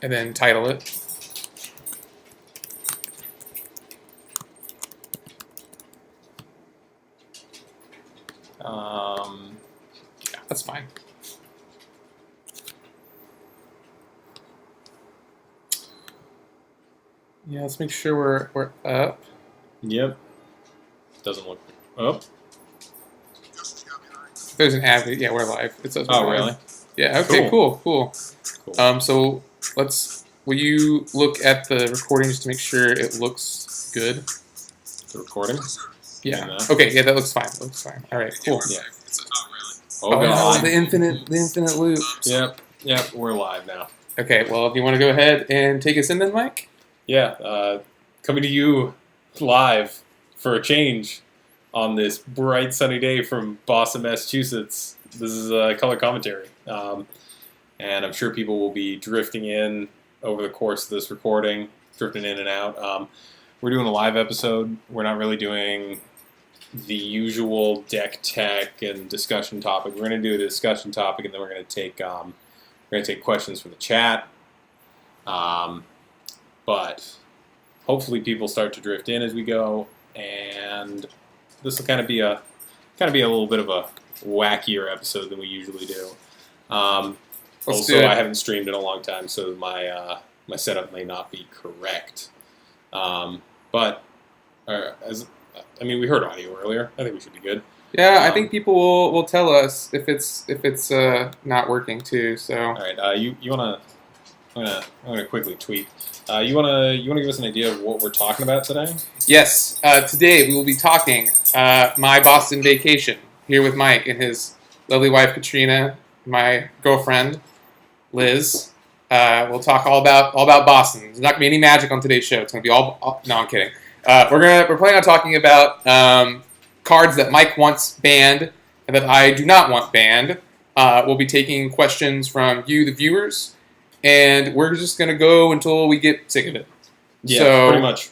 and then title it. Yeah, that's fine. Yeah, let's make sure we're up. Yep. Doesn't look up. There's an ad. Yeah, we're live. It says we're Oh, live. really? Yeah. Okay. Cool. So will you look at the recording just to make sure it looks good? The recording? Yeah. Okay. Yeah, that looks fine. All right. Cool. Yeah. Oh no, the infinite loop. Yep. We're live now. Okay. Well, do you want to go ahead and take us in then, Mike? Yeah. Coming to you live for a change on this bright sunny day from Boston, Massachusetts. This is Color Commentary. And I'm sure people will be drifting in over the course of this recording, drifting in and out. We're doing a live episode. We're not really doing the usual deck tech and discussion topic. We're going to do a discussion topic, and then we're going to take questions from the chat. But hopefully people start to drift in as we go, and this will kind of be a little bit of a wackier episode than we usually do. Also, I haven't streamed in a long time, so my setup may not be correct. But we heard audio earlier. I think we should be good. Yeah, I think people will tell us if it's not working too. So all right, you wanna? I'm gonna quickly tweet. You wanna give us an idea of what we're talking about today? Yes, today we will be talking my Boston vacation here with Mike and his lovely wife Katrina, my girlfriend Liz. We'll talk all about Boston. There's not gonna be any magic on today's show. It's gonna be all no, I'm kidding. We're planning on talking about cards that Mike wants banned and that I do not want banned. We'll be taking questions from you, the viewers, and we're just gonna go until we get sick of it. Yeah, so, pretty much.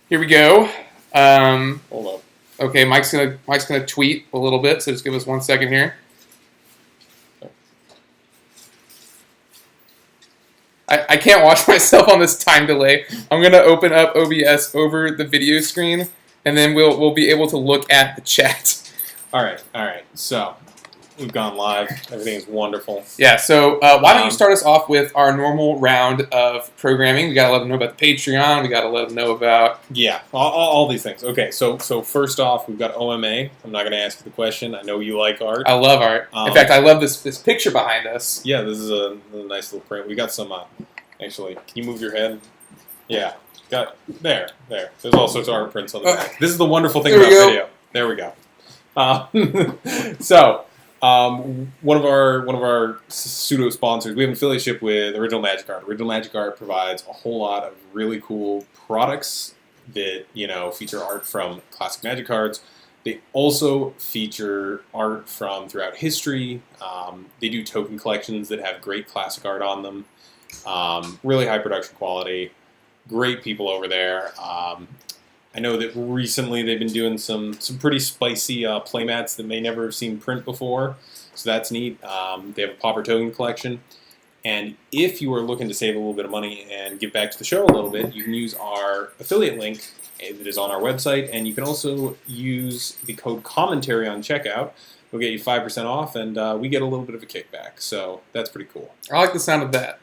Here we go. Hold up. Okay, Mike's gonna tweet a little bit, so just give us 1 second here. I can't watch myself on this time delay. I'm gonna open up OBS over the video screen, and then we'll be able to look at the chat. All right. So we've gone live. Everything is wonderful. Yeah. So why don't you start us off with our normal round of programming? We gotta let them know about the Patreon. We gotta let them know about all these things. Okay. So first off, we've got OMA. I'm not gonna ask you the question. I know you like art. I love art. In fact, I love this picture behind us. Yeah, this is a nice little print. We got some. Actually, can you move your head? Yeah. Got there. There's all sorts of art prints on the back. This is the wonderful thing about video. There we go. So. One of our pseudo sponsors, we have an affiliate with Original Magic Art. Original Magic Art provides a whole lot of really cool products that feature art from classic Magic cards. They also feature art from throughout history. They do token collections that have great classic art on them. Really high production quality. Great people over there. I know that recently they've been doing some pretty spicy playmats that may never have seen print before, so that's neat. They have a pauper token collection, and if you are looking to save a little bit of money and give back to the show a little bit, you can use our affiliate link that is on our website, and you can also use the code Commontary on checkout. It'll get you 5% off, and we get a little bit of a kickback, so that's pretty cool. I like the sound of that.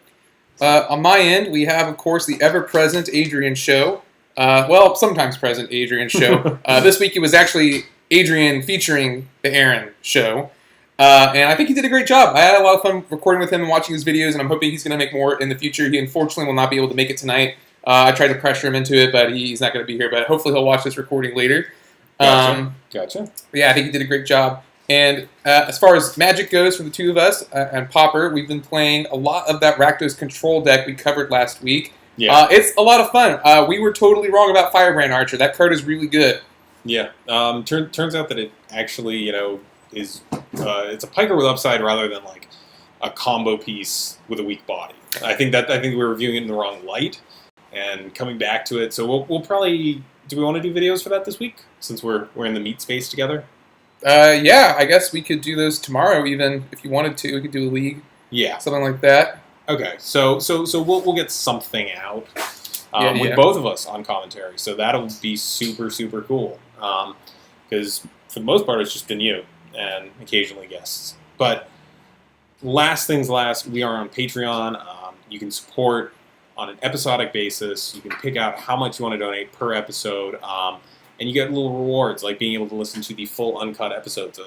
On my end, we have, of course, the ever-present Adrian Show. Sometimes present Adrian Show. This week it was actually Adrian featuring the Aaron Show. And I think he did a great job. I had a lot of fun recording with him and watching his videos, and I'm hoping he's going to make more in the future. He unfortunately will not be able to make it tonight. I tried to pressure him into it, but he's not going to be here. But hopefully he'll watch this recording later. Gotcha. Yeah, I think he did a great job. And as far as Magic goes for the two of us and Pauper, we've been playing a lot of that Rakdos control deck we covered last week. Yeah. It's a lot of fun. We were totally wrong about Firebrand Archer. That card is really good. Yeah. Turns out that it actually, is it's a piker with upside rather than like a combo piece with a weak body. I think we're reviewing it in the wrong light and coming back to it. So we'll probably do we want to do videos for that this week since we're in the meat space together? Yeah, I guess we could do those tomorrow even if you wanted to. We could do a league. Yeah. something like that. Okay, so we'll get something out with both of us on commentary. So that'll be super, super cool. Because for the most part, it's just been you and occasionally guests. But last things last, we are on Patreon. You can support on an episodic basis. You can pick out how much you want to donate per episode. And you get little rewards, like being able to listen to the full uncut episodes.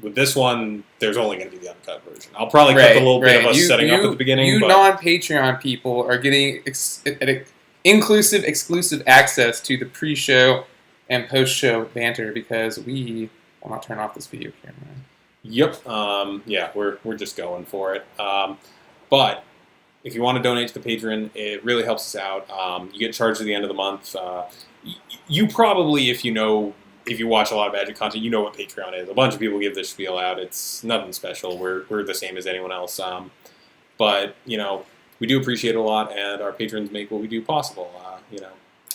With this one, there's only going to be the uncut version. I'll probably cut the little bit of us setting up at the beginning. You non-Patreon people are getting exclusive access to the pre-show and post-show banter because we will not turn off this video camera. Yep. Yeah, we're just going for it. But if you want to donate to the Patreon, it really helps us out. You get charged at the end of the month. You probably, if you watch a lot of Magic content, you know what Patreon is. A bunch of people give this spiel out. It's nothing special. We're the same as anyone else. But, we do appreciate it a lot, and our patrons make what we do possible.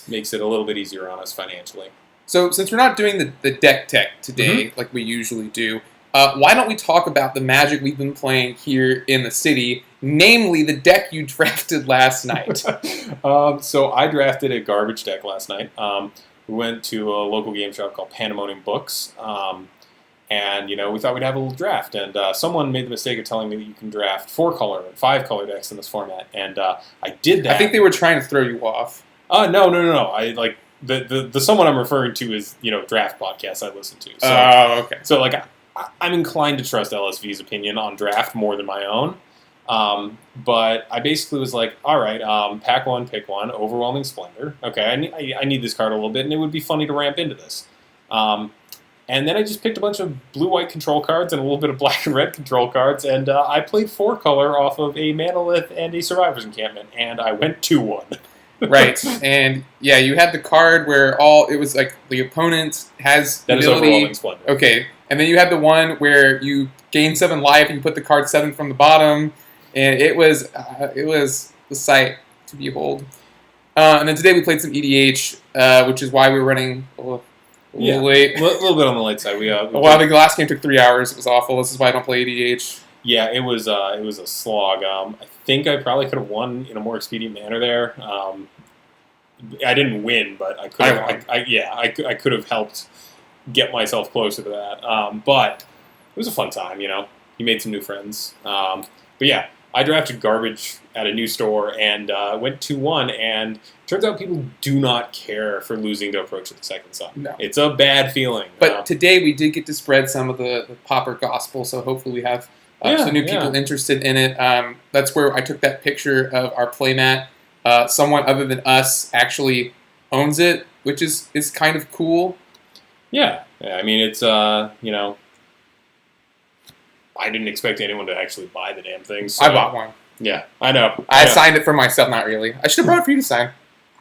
Makes it a little bit easier on us financially. So since we're not doing the deck tech today like we usually do, why don't we talk about the Magic we've been playing here in the city, namely the deck you drafted last night? So I drafted a garbage deck last night. We went to a local game shop called Pandemonium Books, and we thought we'd have a little draft. And someone made the mistake of telling me that you can draft 4-color and 5-color decks in this format, and I did that. I think they were trying to throw you off. No. I like the someone I'm referring to is draft podcasts I listen to. So, okay. So I'm inclined to trust LSV's opinion on draft more than my own. But I basically was like, all right, pack one, pick one, Overwhelming Splendor. Okay, I need this card a little bit, and it would be funny to ramp into this. And then I just picked a bunch of blue-white control cards and a little bit of black and red control cards, and I played 4-color off of a Manolith and a Survivor's Encampment, and I went 2-1. Right, and yeah, you had the card where it was like the opponent has the ability. That is Overwhelming Splendor. Okay, and then you had the one where you gain 7 life and you put the card 7 from the bottom, and it was the sight to behold. And then today we played some EDH, which is why we were running a little late. A little bit on the late side. The last game took 3 hours. It was awful. This is why I don't play EDH. Yeah, it was a slog. I think I probably could have won in a more expedient manner there. I didn't win, but I could have. I could have helped get myself closer to that. But it was a fun time. You made some new friends. But yeah, I drafted garbage at a new store and went 2-1. And turns out people do not care for losing to Approach of the Second Sun. No. It's a bad feeling. But today we did get to spread some of the pauper gospel, so hopefully we have some new people interested in it. That's where I took that picture of our playmat. Someone other than us actually owns it, which is kind of cool. Yeah. I mean, it's, I didn't expect anyone to actually buy the damn thing. So. I bought one. Yeah, I know. I signed it for myself, not really. I should have brought it for you to sign.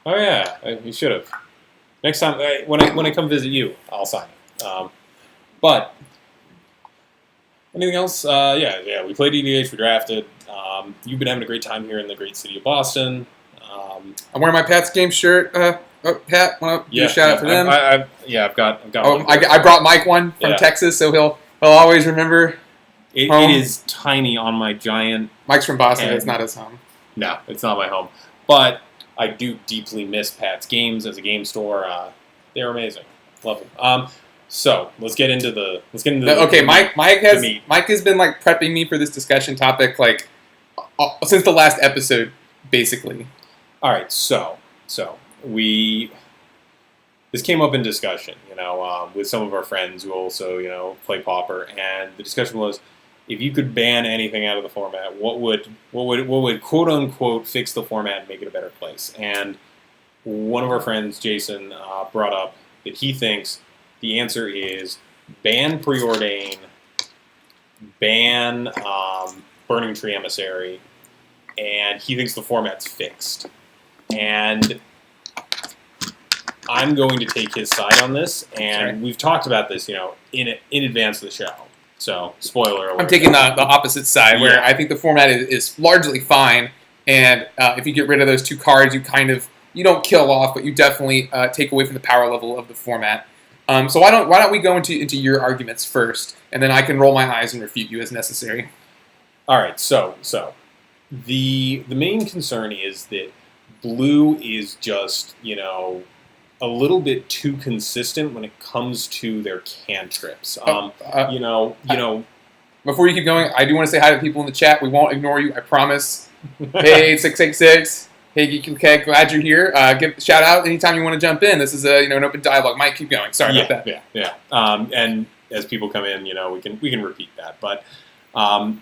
Oh, yeah. You should have. Next time, when I come visit you, I'll sign it. But anything else? Yeah. We played EDH. We drafted. You've been having a great time here in the great city of Boston. I'm wearing my Pat's Game shirt. Pat, want to do a shout out for them? I've got. I brought Mike one from Texas, so he'll always remember. It is tiny on my giant. Mike's from Boston. It's not his home. No, it's not my home. But I do deeply miss Pat's Games as a game store. They're amazing. Love them. So let's get into the. Okay, Mike has been like prepping me for this discussion topic since the last episode, basically. All right, so this came up in discussion, with some of our friends who also, play Pauper, and the discussion was, if you could ban anything out of the format, what would quote unquote fix the format and make it a better place? And one of our friends, Jason, brought up that he thinks the answer is ban Preordain, ban Burning Tree Emissary, and he thinks the format's fixed. And I'm going to take his side on this, and we've talked about this, in advance of the show. So, spoiler alert. I'm taking the opposite side, where I think the format is largely fine, and if you get rid of those 2 cards, you don't kill off, but you definitely take away from the power level of the format. So why don't we go into your arguments first, and then I can roll my eyes and refute you as necessary. All right, so the main concern is that blue is just, a little bit too consistent when it comes to their cantrips. Before you keep going, I do want to say hi to people in the chat. We won't ignore you, I promise. Hey, 666. Hey, Geek okay, glad you're here. Give a shout out anytime you want to jump in. This is an open dialogue. Mike, keep going. Sorry about that. Yeah. And as people come in, we can repeat that. But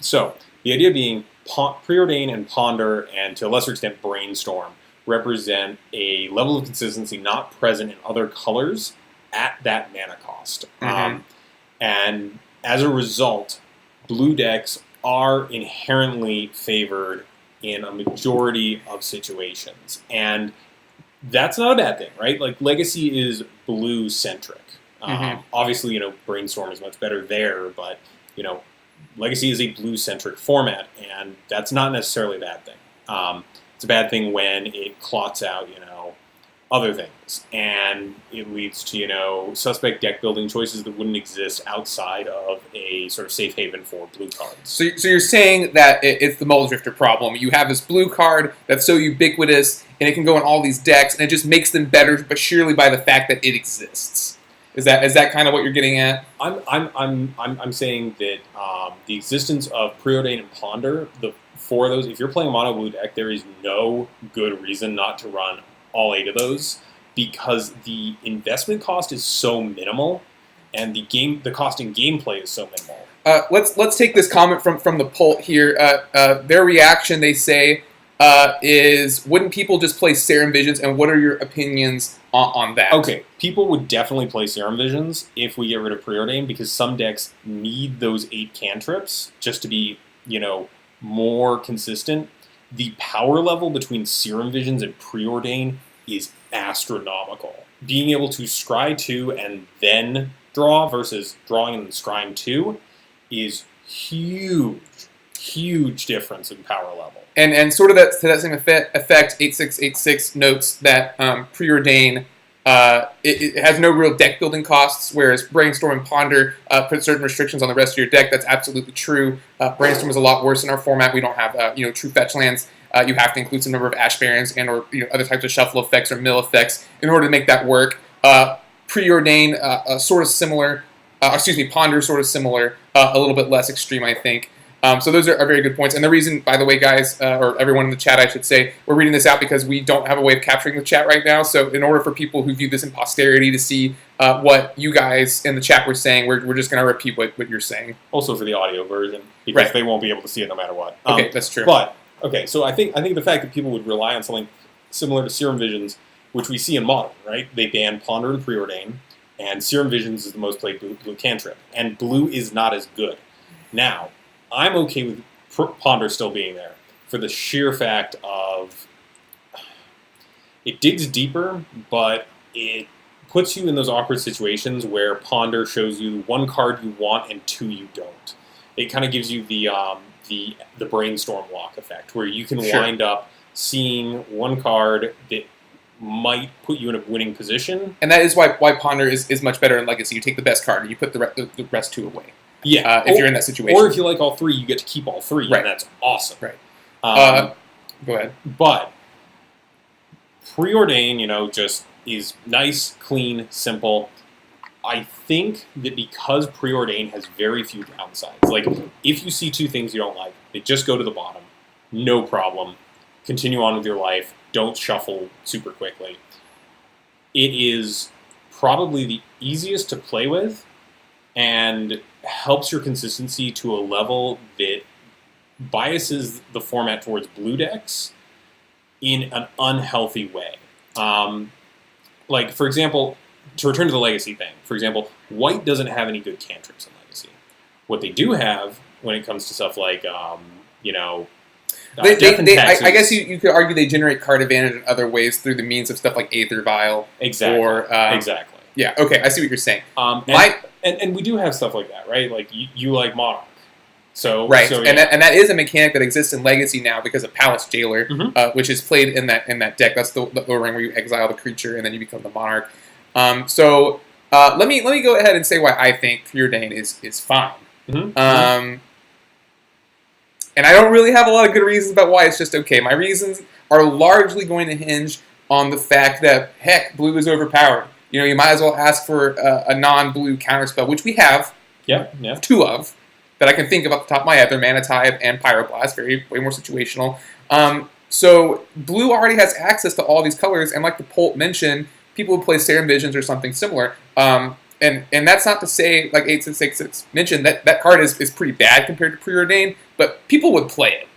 so the idea being preordain and ponder, and to a lesser extent brainstorm, represent a level of consistency not present in other colors at that mana cost. And as a result, blue decks are inherently favored in a majority of situations. And that's not a bad thing, right? Like, Legacy is blue-centric. Obviously, Brainstorm is much better there, but, Legacy is a blue-centric format, and that's not necessarily a bad thing. It's a bad thing when it clots out, other things, and it leads to, suspect deck building choices that wouldn't exist outside of a sort of safe haven for blue cards. So you're saying that it's the Mull Drifter problem. You have this blue card that's so ubiquitous, and it can go in all these decks, and it just makes them better, but surely by the fact that it exists. Is that kind of what you're getting at? I'm saying that the existence of Preordain and Ponder, the four of those, if you're playing a mono blue deck, there is no good reason not to run all 8 of those, because the investment cost is so minimal, and the cost in gameplay is so minimal. Let's take this comment from the poll here. Their reaction, they say, is wouldn't people just play Serum Visions, and what are your opinions on that? Okay, people would definitely play Serum Visions if we get rid of Preordain, because some decks need those 8 cantrips just to be, more consistent. The power level between Serum Visions and Preordain is astronomical. Being able to scry 2 and then draw versus drawing and scrying 2 is huge difference in power level. And sort of to that same effect, 8686 notes that Preordain it has no real deck building costs, whereas Brainstorm and Ponder put certain restrictions on the rest of your deck. That's absolutely true. Brainstorm is a lot worse in our format. We don't have true fetch lands. You have to include some number of Ash Barons and or other types of shuffle effects or mill effects in order to make that work. Preordain sort of similar. Ponder sort of similar. A little bit less extreme, I think. So those are very good points. And the reason, by the way, guys, or everyone in the chat, I should say, we're reading this out because we don't have a way of capturing the chat right now. So in order for people who view this in posterity to see what you guys in the chat were saying, we're just going to repeat what you're saying. Also for the audio version, because they won't be able to see it no matter what. Okay, that's true. But, okay, so I think the fact that people would rely on something similar to Serum Visions, which we see in Modern, right? They ban Ponder and Preordain, and Serum Visions is the most played blue cantrip. And blue is not as good. Now, I'm okay with Ponder still being there for the sheer fact of it digs deeper, but it puts you in those awkward situations where Ponder shows you 1 card you want and 2 you don't. It kind of gives you the Brainstorm lock effect, where you can wind up seeing 1 card that might put you in a winning position. And that is why Ponder is much better in Legacy. You take the best card and you put the rest 2 away. Yeah, if you're in that situation. Or if you like all 3, you get to keep all 3, right. And that's awesome. Right. Go ahead. But Preordain, just is nice, clean, simple. I think that because Preordain has very few downsides, like if you see 2 things you don't like, they just go to the bottom, no problem. Continue on with your life. Don't shuffle super quickly. It is probably the easiest to play with, and helps your consistency to a level that biases the format towards blue decks in an unhealthy way. Like, for example, to return to the Legacy thing, for example, white doesn't have any good cantrips in Legacy. What they do have when it comes to stuff like, I guess you could argue they generate card advantage in other ways through the means of stuff like Aether Vial. Exactly. Or, exactly. Yeah, okay, I see what you're saying. And we do have stuff like that, right? Like, you like Monarch. So, right, so, yeah. and that is a mechanic that exists in Legacy now because of Palace Jailer, which is played in that deck. That's the ring where you exile the creature and then you become the Monarch. Let me go ahead and say why I think Preordain is fine. And I don't really have a lot of good reasons about why. It's just okay. My reasons are largely going to hinge on the fact that, heck, blue is overpowered. You know, you might as well ask for a non-blue counterspell, which we have two of, that I can think of off the top of my head. They're Mana Tithe and Pyroblast, way more situational. So blue already has access to all these colors, and like the Polt mentioned, people would play Serum Visions or something similar. And that's not to say, like 8666 mentioned, that card is pretty bad compared to Preordain, but people would play it.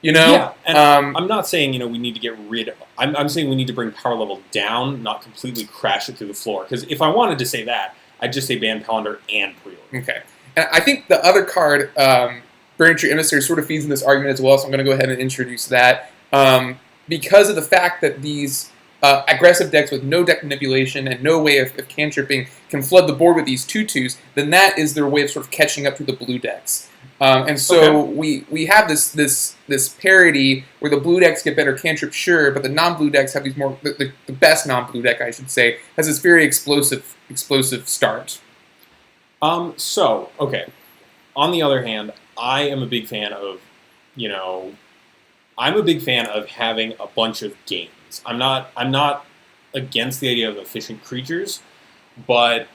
You know? Yeah, and I'm not saying, we need to get rid of... I'm saying we need to bring power level down, not completely crash it through the floor. Because if I wanted to say that, I'd just say ban Palantir and Preordain. Okay. And I think the other card, Burning Tree Emissary, sort of feeds in this argument as well, so I'm going to go ahead and introduce that. Because of the fact that these aggressive decks with no deck manipulation and no way of cantripping can flood the board with these 2/2s, then that is their way of sort of catching up to the blue decks. And so we have this parity where the blue decks get better cantrip, sure, but the non-blue decks have these more... The best non-blue deck, I should say, has this very explosive start. On the other hand, I am a big fan of, I'm a big fan of having a bunch of games. I'm not against the idea of efficient creatures, but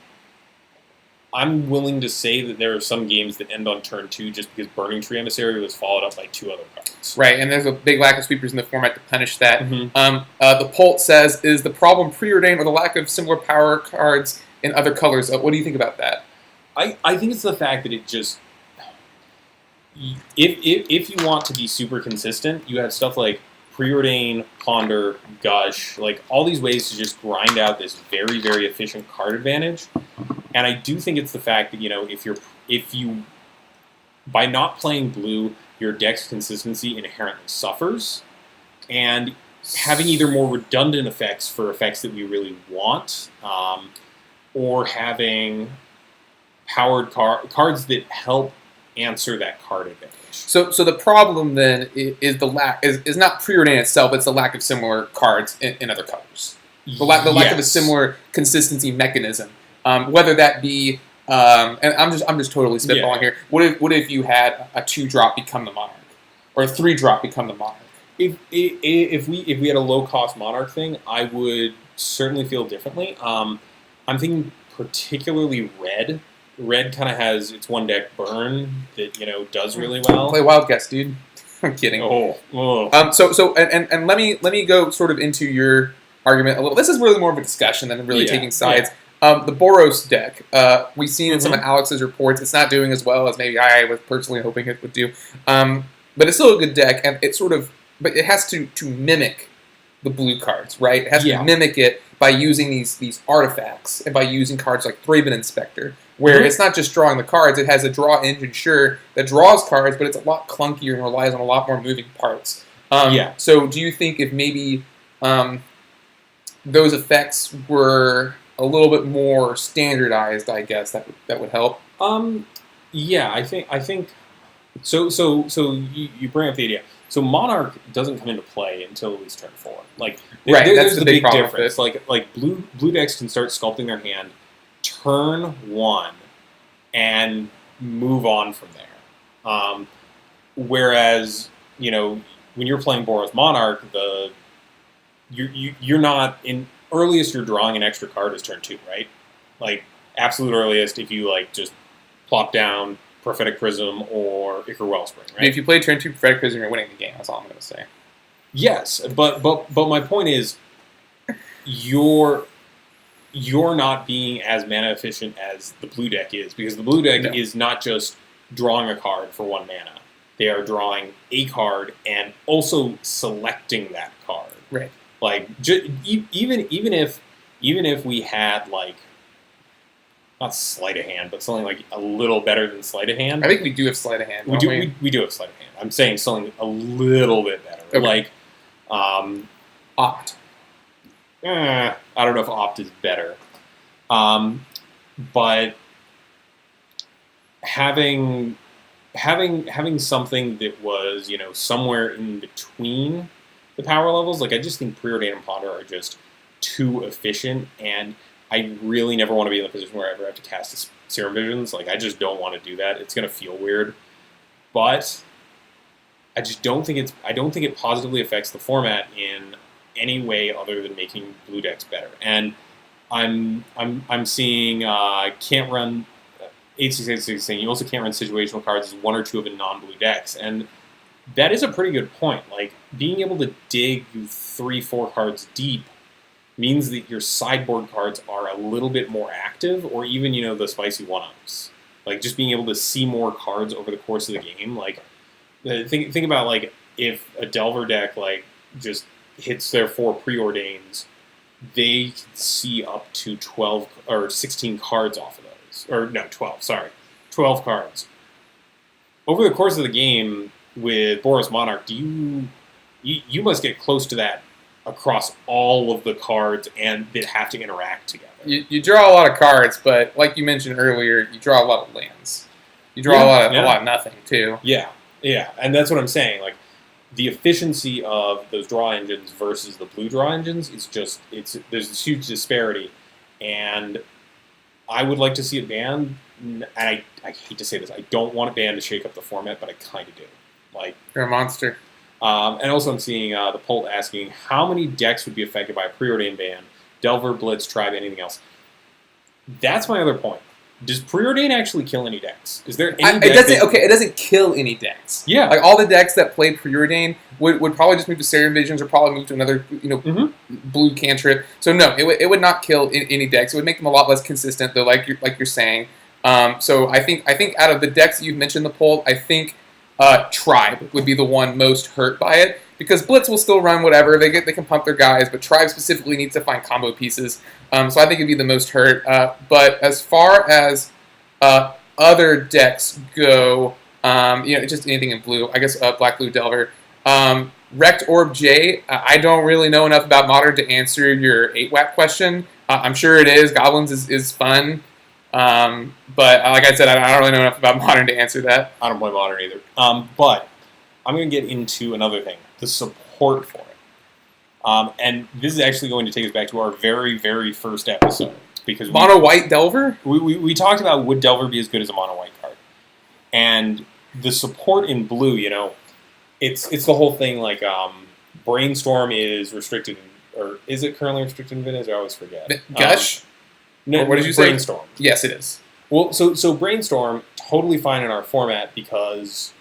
I'm willing to say that there are some games that end on turn 2 just because Burning Tree Emissary was followed up by 2 other cards. Right, and there's a big lack of sweepers in the format to punish that. Mm-hmm. The Polt says, is the problem Preordain or the lack of similar power cards in other colors? What do you think about that? I think it's the fact that it just... If you want to be super consistent, you have stuff like Preordain, Ponder, Gush, like all these ways to just grind out this very, very efficient card advantage. And I do think it's the fact that, if you by not playing blue, your deck's consistency inherently suffers. And having either more redundant effects for effects that we really want, or having powered cards that help answer that card advantage. So the problem then is is not Preordain itself; it's the lack of similar cards in other colors. The lack of a similar consistency mechanism. Whether that be, and I'm just totally spitballing here. What if you had a 2-drop become the Monarch, or a 3-drop become the Monarch? If we had a low cost Monarch thing, I would certainly feel differently. I'm thinking particularly red. Red kind of has its one deck burn that does really well. Play Wild Guess, dude. I'm kidding. So let me go sort of into your argument a little. This is really more of a discussion than really taking sides. Yeah. The Boros deck, we've seen in some of Alex's reports, it's not doing as well as maybe I was personally hoping it would do. But it's still a good deck, and but it has to mimic the blue cards, right? It has to mimic it by using these artifacts and by using cards like Thraben Inspector, where it's not just drawing the cards, it has a draw engine, sure, that draws cards, but it's a lot clunkier and relies on a lot more moving parts. So do you think if maybe those effects were a little bit more standardized, I guess, that would help? I think so you bring up the idea. So Monarch doesn't come into play until at least turn 4. There's the big difference. Like blue decks can start sculpting their hand turn 1 and move on from there. Whereas, when you're playing Boros Monarch, you're not in earliest you're drawing an extra card is turn 2, right? Like absolute earliest if you just plop down Prophetic Prism or Ichor Wellspring, right? If you play turn 2 Prophetic Prism, you're winning the game. That's all I'm going to say. Yes, but my point is, you're not being as mana efficient as the blue deck is, because the blue deck is not just drawing a card for 1 mana. They are drawing a card and also selecting that card. Right. Even if we had not sleight of hand, but something a little better than sleight of hand. I think we do have sleight of hand. We do have sleight of hand. I'm saying something a little bit better. Okay. Opt. I don't know if Opt is better. But having something that was, somewhere in between the power levels, I just think Preordain and Ponder are just too efficient, and I really never want to be in the position where I ever have to cast Serum Visions. I just don't want to do that. It's going to feel weird. But I just don't think it positively affects the format in any way other than making blue decks better. And I'm seeing can't run 8686 saying you also can't run situational cards as one or two of the non-blue decks, and that is a pretty good point. Like, being able to dig 3-4 cards deep means that your sideboard cards are a little bit more active, or even, the spicy one-ups. Like, just being able to see more cards over the course of the game. Like, think about, like, if a Delver deck, like, just hits their 4 preordains, they can see up to 12 or 16 cards off of those. Or, no, 12, sorry. 12 cards. Over the course of the game, with Boros Monarch, you must get close to that across all of the cards and that have to interact together. You draw a lot of cards, but like you mentioned earlier, you draw a lot of lands. You draw a lot of nothing too. Yeah, and that's what I'm saying. Like, the efficiency of those draw engines versus the blue draw engines is just there's this huge disparity, and I would like to see it banned. And I hate to say this, I don't want it banned to shake up the format, but I kind of do. Like, you're a monster. And also I'm seeing the poll asking how many decks would be affected by a preordained ban: Delver, Blitz, Tribe, anything else. That's my other point. Does preordain actually kill any decks? Is there any deck it doesn't kill any decks. Yeah. Like, all the decks that played preordain would probably just move to Serum Visions, or probably move to another blue cantrip. So no, it would not kill any decks. It would make them a lot less consistent, though, like you're saying. So I think out of the decks that you've mentioned in the poll, I think Tribe would be the one most hurt by it, because Blitz will still run whatever they can pump their guys, but Tribe specifically needs to find combo pieces. So I think it'd be the most hurt. But as far as other decks go, just anything in blue, I guess Black Blue Delver. Wrecked Orb J, I don't really know enough about Modern to answer your 8-WAP question. I'm sure it is. Goblins is fun. But like I said, I don't really know enough about Modern to answer that. I don't play Modern either. But I'm going to get into another thing, the support for it. And this is actually going to take us back to our very, very first episode. Because Mono White Delver? We talked about, would Delver be as good as a Mono White card? And the support in blue, it's the whole thing, like, Brainstorm is restricted, or is it currently restricted in Vintage? I always forget. Gush? No, what did you say? Brainstorm. Yes, it is. Well, so Brainstorm, totally fine in our format, because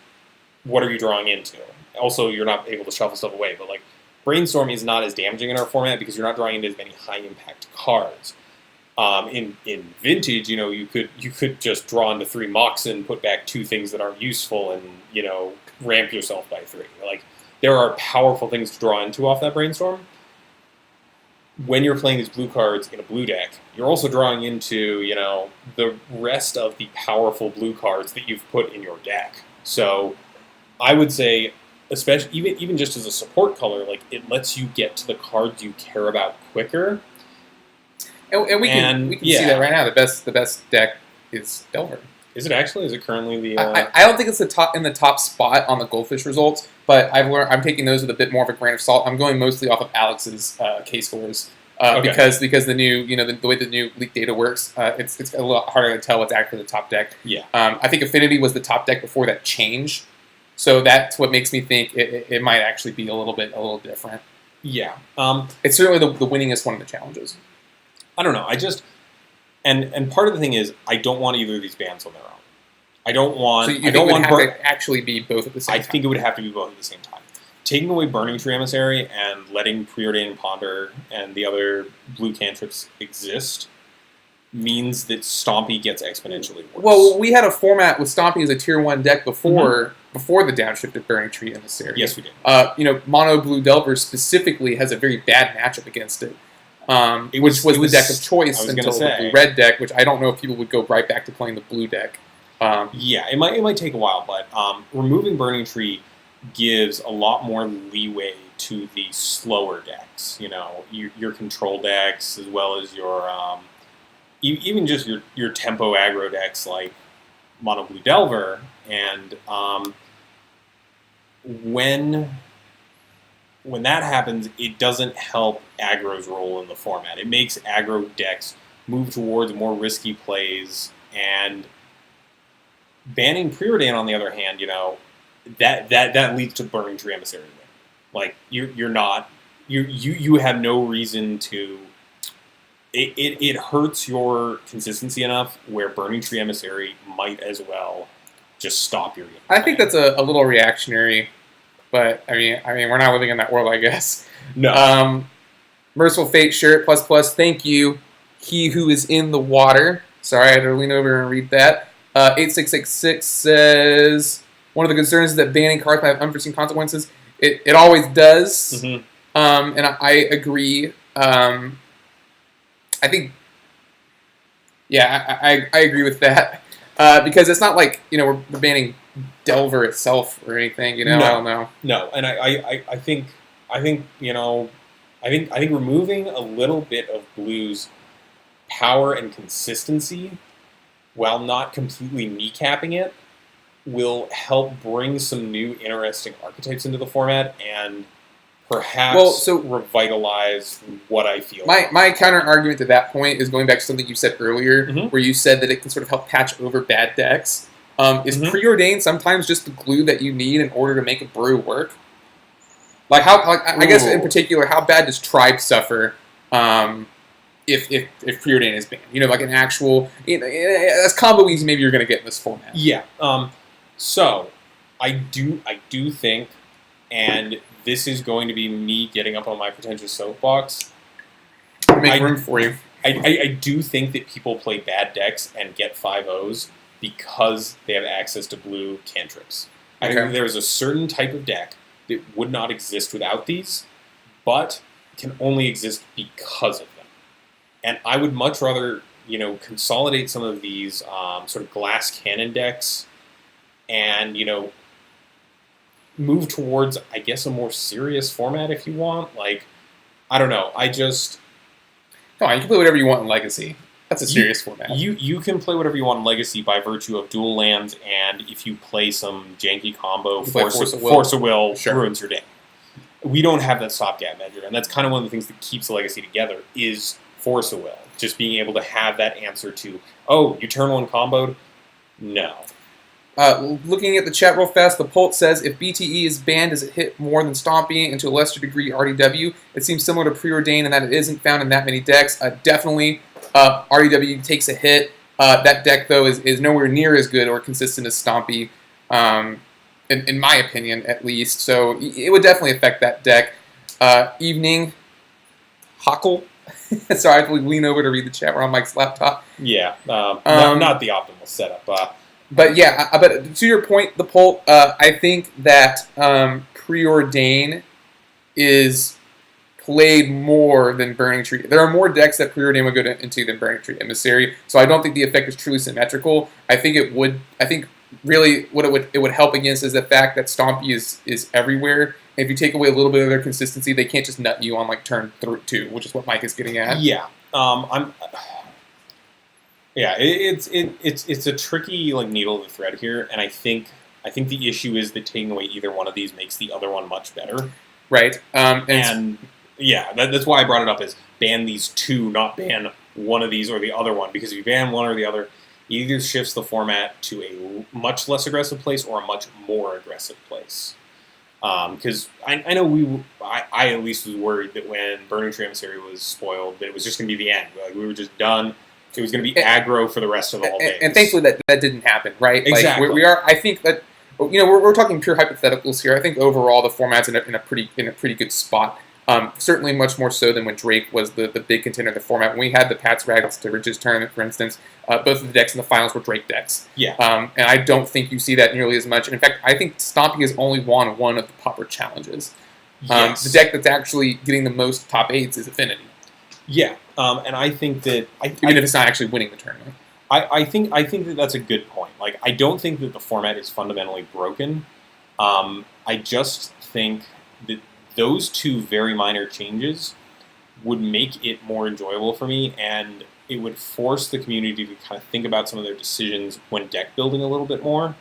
what are you drawing into? Also, you're not able to shuffle stuff away, but, like, Brainstorm is not as damaging in our format because you're not drawing into as many high-impact cards. In Vintage, you could just draw into 3 Moxen, put back 2 things that aren't useful, and, ramp yourself by 3. Like, there are powerful things to draw into off that Brainstorm. When you're playing these blue cards in a blue deck, you're also drawing into, the rest of the powerful blue cards that you've put in your deck. So I would say, especially even just as a support color, like, it lets you get to the cards you care about quicker. And we can see that right now. The best deck is Delver. Is it actually? Is it currently the? I don't think it's in the top spot on the Goldfish results, but I'm taking those with a bit more of a grain of salt. I'm going mostly off of Alex's K scores because the new the way the new leak data works, it's a lot harder to tell what's actually the top deck. Yeah. I think Affinity was the top deck before that change, so that's what makes me think it might actually be a little different. Yeah. It's certainly the winningest one of the challenges. I don't know. I just and part of the thing is I don't want either of these bans on their own. I don't want. So you think it would have to actually be both at the same time? I think it would have to be both at the same time. Taking away Burning Tree Emissary and letting Preordain and Ponder and the other blue cantrips exist means that Stompy gets exponentially worse. Well, we had a format with Stompy as a tier 1 deck before the downshift of Burning Tree Emissary. Yes, we did. Mono Blue Delver specifically has a very bad matchup against it. Which was the deck of choice until the blue red deck, which I don't know if people would go right back to playing the blue deck. Yeah, it might take a while, but removing Burning Tree gives a lot more leeway to the slower decks. Your control decks, as well as your even just your tempo aggro decks like Mono Blue Delver. And when that happens, it doesn't help aggro's role in the format. It makes aggro decks move towards more risky plays, and banning Preordain, on the other hand, that leads to Burning Tree Emissary win. Like you have no reason to. It hurts your consistency enough where Burning Tree Emissary might as well just stop your game. I think that's a little reactionary, but I mean we're not living in that world, I guess. No. Merciful Fate shirt ++. Thank you. He who is in the water. Sorry, I had to lean over and read that. 8666 says one of the concerns is that banning cards might have unforeseen consequences. It always does, Mm-hmm. And I agree. I think, yeah, I agree with that because it's not like we're banning Delver itself or anything. No. I don't know. No, and I think removing a little bit of Blue's power and consistency while not completely kneecapping it will help bring some new interesting archetypes into the format and perhaps revitalize what I feel. My counter argument to that point is going back to something you said earlier, Mm-hmm. where you said that it can sort of help patch over bad decks. Is Mm-hmm. Preordained sometimes just the glue that you need in order to make a brew work? Like I guess in particular, how bad does Tribe suffer if Preordained is banned? Like an actual as combo easy maybe you're going to get in this format. Yeah. So I do think, and this is going to be me getting up on my pretentious soapbox. Make room for you. I do think that people play bad decks and get 5-0s because they have access to blue cantrips. I think there's a certain type of deck that would not exist without these, but can only exist because of them. And I would much rather, consolidate some of these sort of glass cannon decks and, move towards, I guess, a more serious format if you want. Like, I don't know. No, you can play whatever you want in Legacy. That's a serious format. You can play whatever you want in Legacy by virtue of dual lands, and if you play some janky combo, Force of Will ruins your day. We don't have that stopgap measure, and that's kind of one of the things that keeps Legacy together is Force of Will. Just being able to have that answer to, you turn one comboed? No. Looking at the chat real fast, the Pult says, if BTE is banned, does it hit more than Stompy and to a lesser degree RDW? It seems similar to Preordained in that it isn't found in that many decks. Definitely, RDW takes a hit. That deck, though, is nowhere near as good or consistent as Stompy, in my opinion, at least. So it would definitely affect that deck. Evening, Huckle. Sorry, I have to lean over to read the chat. We're on Mike's laptop. Yeah, not the optimal setup. But yeah, but to your point, the Pult, I think that Preordain is played more than Burning Tree. There are more decks that Preordain would go into than Burning Tree Emissary, so I don't think the effect is truly symmetrical. I think really what it would help against is the fact that Stompy is everywhere. And if you take away a little bit of their consistency, they can't just nut you on like turn 2, which is what Mike is getting at. Yeah, it's a tricky needle to thread here, and I think the issue is that taking away either one of these makes the other one much better. Right. That's why I brought it up as ban these two, not ban one of these or the other one, because if you ban one or the other, it either shifts the format to a much less aggressive place or a much more aggressive place. Because I know I at least was worried that when Burning Tree Emissary was spoiled, that it was just going to be the end. Like, we were just done. It was going to be aggro for the rest of all days. And thankfully that didn't happen, right? Exactly. Like, we are. I think that we're talking pure hypotheticals here. I think overall the format's in a pretty good spot. Certainly much more so than when Drake was the big contender of the format. When we had the Pats Rags to Riches tournament, for instance, both of the decks in the finals were Drake decks. Yeah. And I don't think you see that nearly as much. And in fact, I think Stompy has only won one of the pauper challenges. Yes. The deck that's actually getting the most top 8s is Affinity. Yeah. And I think that even if it's not actually winning the tournament. I think that that's a good point. Like, I don't think that the format is fundamentally broken. I just think that those two very minor changes would make it more enjoyable for me, and it would force the community to kind of think about some of their decisions when deck building a little bit more.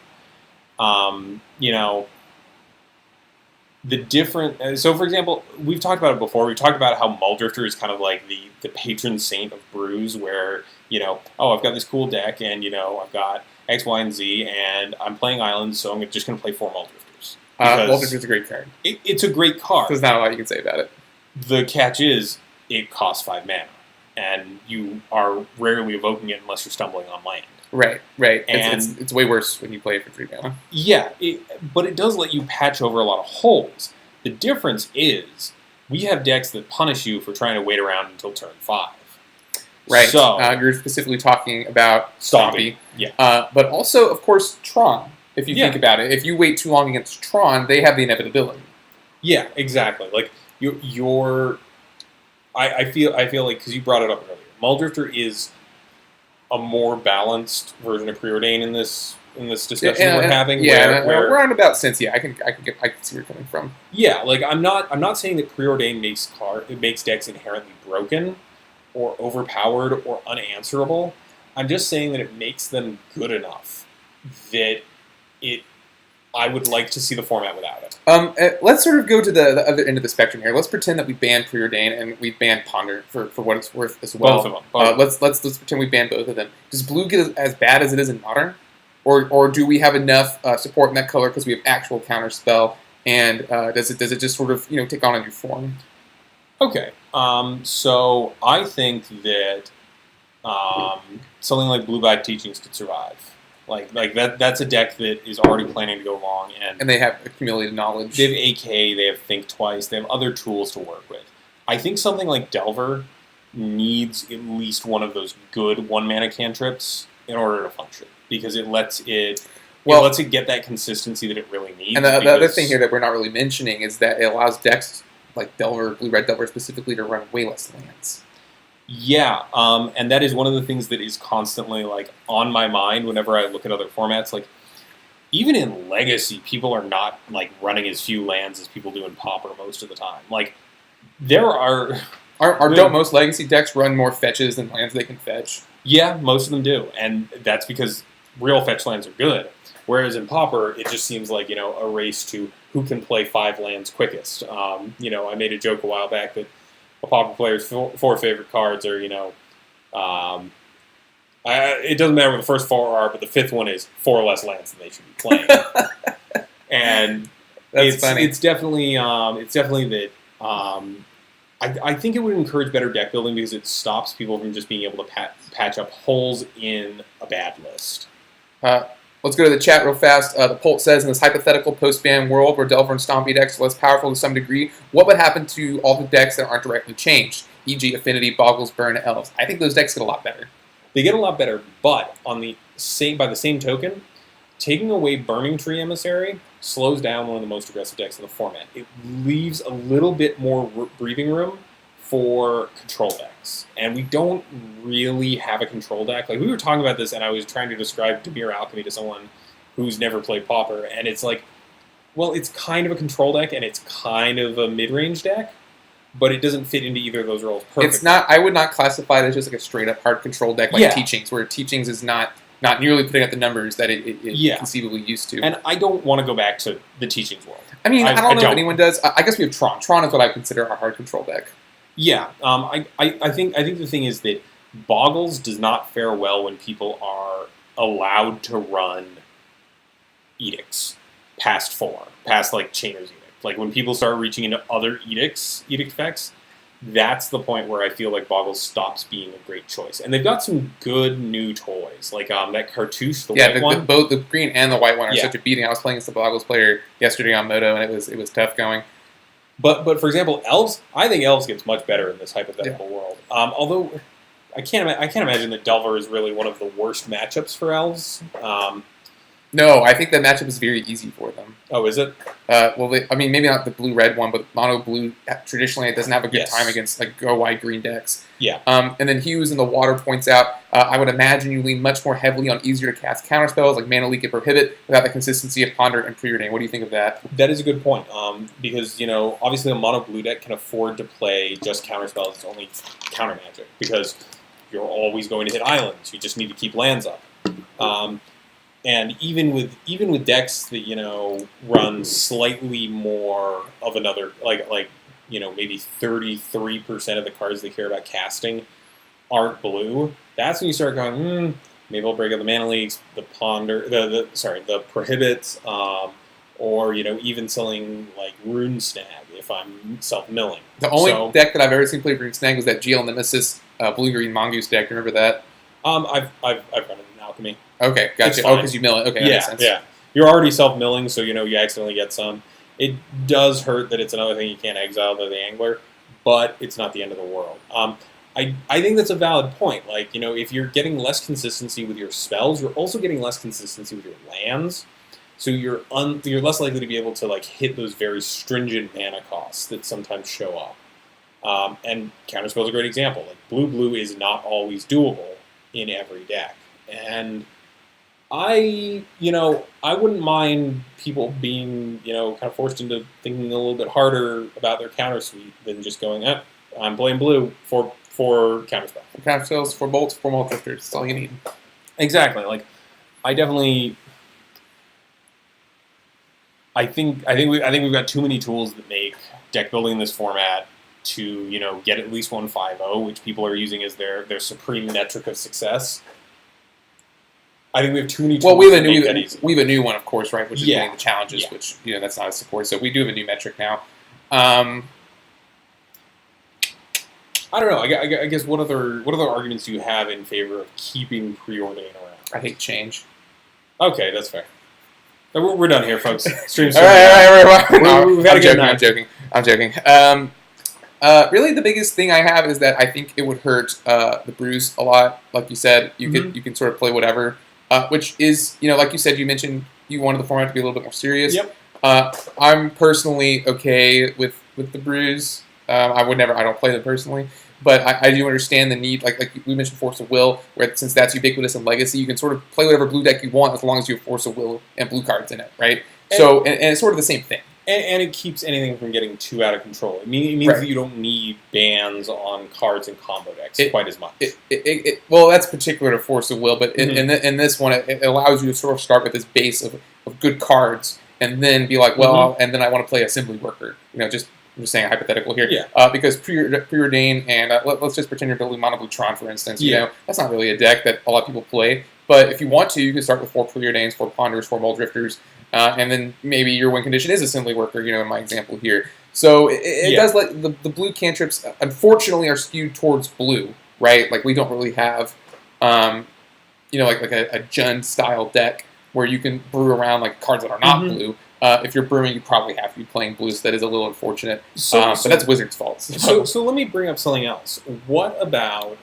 The different... So, for example, we've talked about it before. We've talked about how Muldrifter is kind of like the patron saint of brews, where, I've got this cool deck, and, I've got X, Y, and Z, and I'm playing Islands, so I'm just going to play 4 Muldrifters. Well, it's a great card. It's a great card. There's not a lot you can say about it. The catch is, it costs 5 mana, and you are rarely evoking it unless you're stumbling on land. Right. And it's way worse when you play it for 3 mana. Yeah, but it does let you patch over a lot of holes. The difference is, we have decks that punish you for trying to wait around until turn 5. Right. So, you're specifically talking about Stompy. Yeah. But also, of course, Tron. If you think about it, if you wait too long against Tron, they have the inevitability. Yeah, exactly. Like I feel like, because you brought it up earlier, Muldrifter is a more balanced version of Preordain in this discussion we're having. Yeah, we're roundabout since. Yeah, I can see where you're coming from. Yeah, like I'm not saying that Preordain makes decks inherently broken, or overpowered, or unanswerable. I'm just saying that it makes them good enough that I would like to see the format without it. Let's sort of go to the other end of the spectrum here. Let's pretend that we banned Preordain and we banned Ponder for what it's worth as well. Both of them. Let's pretend we banned both of them. Does blue get as bad as it is in Modern, or do we have enough support in that color because we have actual counterspell? And does it just sort of take on a new form? Okay. So I think that something like Blue-Black Teachings could survive. Like that's a deck that is already planning to go long, and they have accumulated knowledge. They have AK, they have Think Twice, they have other tools to work with. I think something like Delver needs at least one of those good 1-mana cantrips in order to function, because it lets it get that consistency that it really needs. And the other thing here that we're not really mentioning is that it allows decks like Delver, Blue-Red Delver specifically, to run way less lands. Yeah, and that is one of the things that is constantly on my mind whenever I look at other formats. Like, even in Legacy, people are not running as few lands as people do in Pauper most of the time. Like, there are don't most Legacy decks run more fetches than lands they can fetch? Yeah, most of them do, and that's because real fetch lands are good. Whereas in Pauper, it just seems like a race to who can play 5 lands quickest. I made a joke a while back that a Pauper player's 4 favorite cards are, it doesn't matter what the first 4 are, but the 5th one is 4 less lands than they should be playing. And that's funny. It's definitely that. I think it would encourage better deck building because it stops people from just being able to patch up holes in a bad list. Let's go to the chat real fast. The poll says, in this hypothetical post-ban world where Delver and Stompy decks are less powerful to some degree, what would happen to all the decks that aren't directly changed, e.g. Affinity, Boggles, Burn, Elves? I think those decks get a lot better. They get a lot better, but by the same token, taking away Burning Tree Emissary slows down one of the most aggressive decks in the format. It leaves a little bit more breathing room for control decks. And we don't really have a control deck. Like, we were talking about this, and I was trying to describe Dimir Alchemy to someone who's never played Pauper, and it's like, well, it's kind of a control deck, and it's kind of a mid-range deck, but it doesn't fit into either of those roles perfectly. It's not. I would not classify it as just like a straight-up hard control deck like Teachings, where Teachings is not nearly putting out the numbers that it conceivably used to. And I don't want to go back to the Teachings world. I mean, I don't know if anyone does. I guess we have Tron. Tron is what I consider our hard control deck. Yeah, I think the thing is that Boggles does not fare well when people are allowed to run edicts past 4, past Chainer's Edict. Like, when people start reaching into other edict effects, that's the point where I feel like Boggles stops being a great choice. And they've got some good new toys, like that Cartouche, the white one. Both the green and the white one are such a beating. I was playing as the Boggles player yesterday on Moto, and it was tough going. But for example, Elves, I think Elves gets much better in this hypothetical world. Although I can't imagine that Delver is really one of the worst matchups for Elves. No, I think the matchup is very easy for them. Oh, is it? Maybe not the blue-red one, but mono blue traditionally it doesn't have a good time against go wide green decks. Yeah. And then Hughes in the water points out, I would imagine you lean much more heavily on easier to cast counterspells like Mana Leak and Prohibit without the consistency of Ponder and Preordain. What do you think of that? That is a good point. Because obviously a mono blue deck can afford to play just counterspells. It's only counter magic because you're always going to hit islands. You just need to keep lands up. And even with decks that run slightly more of another maybe 33% of the cards they care about casting aren't blue, that's when you start going, maybe I'll break out the Mana Leaks, the Ponder, the Prohibits, or even selling like Rune Snag if I'm self-milling. The only deck that I've ever seen play Rune Snag was that GL Nemesis blue-green Mongoose deck. Remember that? I've run it in Alchemy. Okay, gotcha. Oh, because you mill it. Okay, that makes sense. Yeah. You're already self-milling, so you accidentally get some. It does hurt that it's another thing you can't exile to the Angler, but it's not the end of the world. I think that's a valid point. Like, if you're getting less consistency with your spells, you're also getting less consistency with your lands. So you're less likely to be able to like hit those very stringent mana costs that sometimes show up. And Counterspell is a great example. Like blue is not always doable in every deck, and I wouldn't mind people being kind of forced into thinking a little bit harder about their counter suite than just going, I'm playing blue for Counterspell. For counterspells, for bolts, for Mold Drifters. That's all you need. Exactly. Like, I think we've got too many tools that make deck building in this format to get at least 1.5.0, which people are using as their supreme metric of success. I think we have too many tools. Well, we have a new one, of course, right? Which is getting the challenges, which that's not a support. So we do have a new metric now. I don't know. I guess what other arguments do you have in favor of keeping Preordain around? I hate change. Okay, that's fair. We're done here, folks. Stream's all right. I'm joking. Really, the biggest thing I have is that I think it would hurt the Brews a lot. Like you said, you can sort of play whatever, which is like you said, you mentioned you wanted the format to be a little bit more serious. Yep. I'm personally okay with the Brews. I don't play them personally, but I do understand the need. Like we mentioned, Force of Will, where since that's ubiquitous in Legacy, you can sort of play whatever blue deck you want as long as you have Force of Will and blue cards in it, right? And it's sort of the same thing. And it keeps anything from getting too out of control. It means that you don't need bans on cards and combo decks quite as much. Well, that's particular to Force of Will, but in this one, it allows you to sort of start with this base of good cards, and then be like, well, and then I want to play Assembly Worker. I'm just saying a hypothetical here. Yeah. Because Preordain and let's just pretend you're building Mono Blue Tron, for instance. That's not really a deck that a lot of people play. But if you want to, you can start with 4 Preordains, 4 Ponders, 4 Mold Drifters, and then maybe your win condition is Assembly Worker, in my example here. So it does let the blue cantrips, unfortunately, are skewed towards blue, right? Like we don't really have, like a Jund-style deck where you can brew around like cards that are not blue. If you're brewing, you probably have to be playing blue, so that is a little unfortunate. But that's Wizards' fault. So let me bring up something else. What about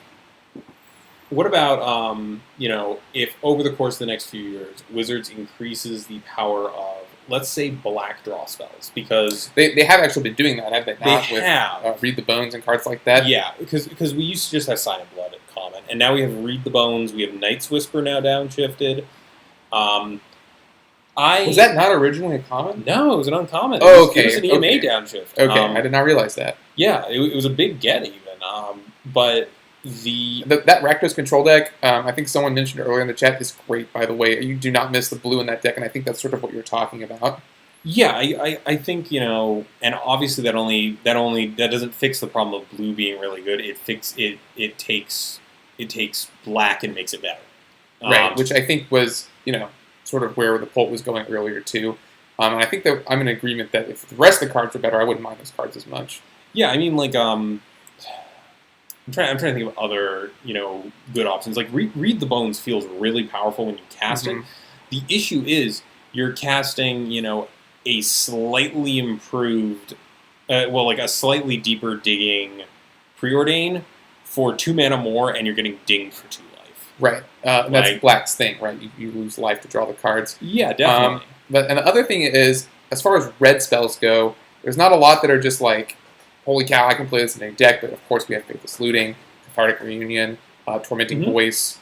if over the course of the next few years, Wizards increases the power of, let's say, black draw spells? Because they have actually been doing that, have they not? They have. Read the Bones and cards like that? Yeah, because we used to just have Sign of Blood at common, and now we have Read the Bones, we have Night's Whisper now downshifted. Was that not originally a common? No, it was an uncommon. Oh, okay. It was an EMA downshift. Okay, I did not realize that. Yeah, it was a big get even. But that Rakdos control deck, I think someone mentioned earlier in the chat, is great, by the way. You do not miss the blue in that deck, and I think that's sort of what you're talking about. Yeah, I think, and obviously that doesn't fix the problem of blue being really good. It takes black and makes it better. Right, which I think was, sort of where the poll was going earlier too. And I think that I'm in agreement that if the rest of the cards are better, I wouldn't mind those cards as much. Yeah, I mean, like, I'm trying to think of other, good options. Like, Read the Bones feels really powerful when you cast it. The issue is you're casting, a slightly improved, a slightly deeper digging Preordain for 2 mana more, and you're getting dinged for 2 life. Right. That's Black's thing, right? You lose life to draw the cards. Yeah, definitely. And the other thing is, as far as red spells go, there's not a lot that are just like, holy cow, I can play this in a deck, but of course we have Faithless Looting, Cathartic Reunion, Tormenting Voice.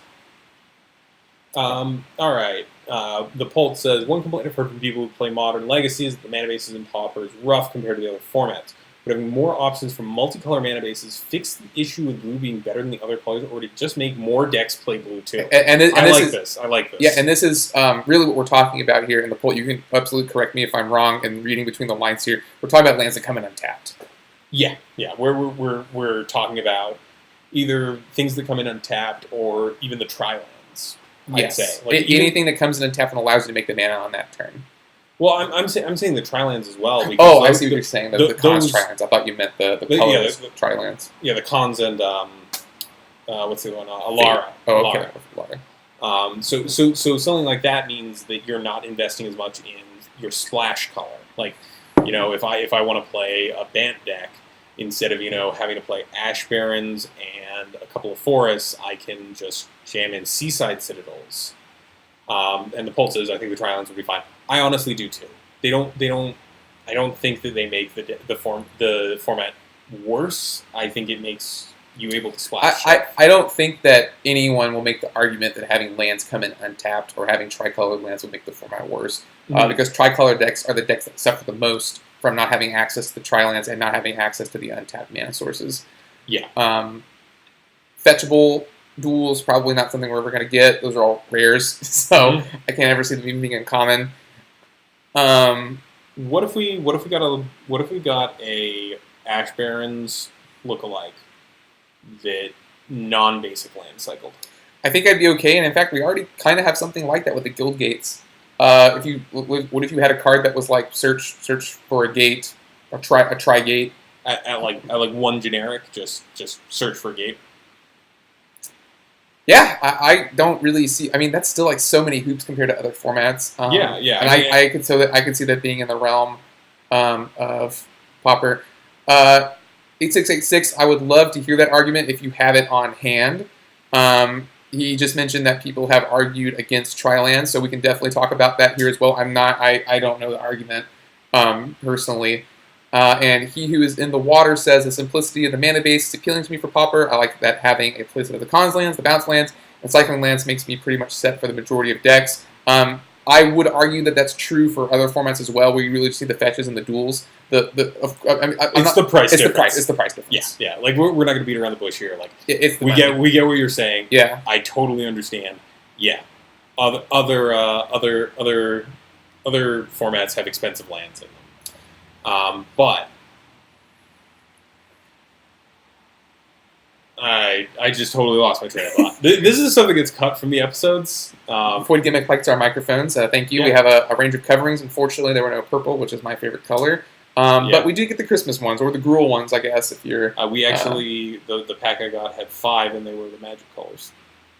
All right. The Pult says, one complaint I've heard from people who play Modern Legacy is that the mana bases in Pauper is rough compared to the other formats. Would having more options from multicolor mana bases fix the issue with blue being better than the other colors, or to just make more decks play blue too? I like this. Yeah, and this is really what we're talking about here in the poll. You can absolutely correct me if I'm wrong in reading between the lines here. We're talking about lands that come in untapped. Yeah. We're talking about either things that come in untapped or even the tri-lands. Yes. I'd say. Anything that comes in untapped and allows you to make the mana on that turn. Well, I'm saying the Tri-lands as well. Because Oh, I see what you're saying. The cons Tri-lands. I thought you meant the colors Tri-lands. Yeah, the cons and what's the one? Alara. Oh, okay. Alara. So something like that means that you're not investing as much in your splash color. Like, if I want to play a Bant deck, instead of having to play Ash Barrens and a couple of forests, I can just jam in Seaside Citadels. And the pulses, I think the Tri-lands would be fine. I honestly do too. I don't think that they make the format worse. I think it makes you able to splash. I don't think that anyone will make the argument that having lands come in untapped or having tricolored lands will make the format worse. Because tricolored decks are the decks that suffer the most from not having access to the Tri-lands and not having access to the untapped mana sources. Yeah. Fetchable duels, probably not something we're ever going to get. Those are all rares, so I can't ever see them even being uncommon. What if we got a Ash Barrens lookalike that non-basic land cycled? I think I'd be okay, and in fact, we already kind of have something like that with the guild gates. What if you had a card that was like search for a gate, or a tri gate at like one generic, just search for a gate? Yeah, I don't really see. I mean, that's still like so many hoops compared to other formats. Yeah. And I could see that being in the realm of pauper. 8686. I would love to hear that argument if you have it on hand. He just mentioned that people have argued against Tri-lands, so we can definitely talk about that here as well. I don't know the argument personally. And he who is in the water says the simplicity of the mana base is appealing to me for pauper. I like that having a placement of the cons lands, the bounce lands, and cycling lands makes me pretty much set for the majority of decks. I would argue that that's true for other formats as well, where you really just see the fetches and the duels. It's the price difference. It's the price difference. Yeah. Like we're not going to beat around the bush here. Like we get what you're saying. Yeah, I totally understand. Yeah, other formats have expensive lands in them, but I just totally lost my train of thought. This is something that's cut from the episodes. Void Gimmick likes our microphones. Thank you. Yeah. We have a range of coverings. Unfortunately, there were no purple, which is my favorite color. But we do get the Christmas ones, or the Gruul ones, I guess, if you're... we actually, the pack I got had 5, and they were the magic colors.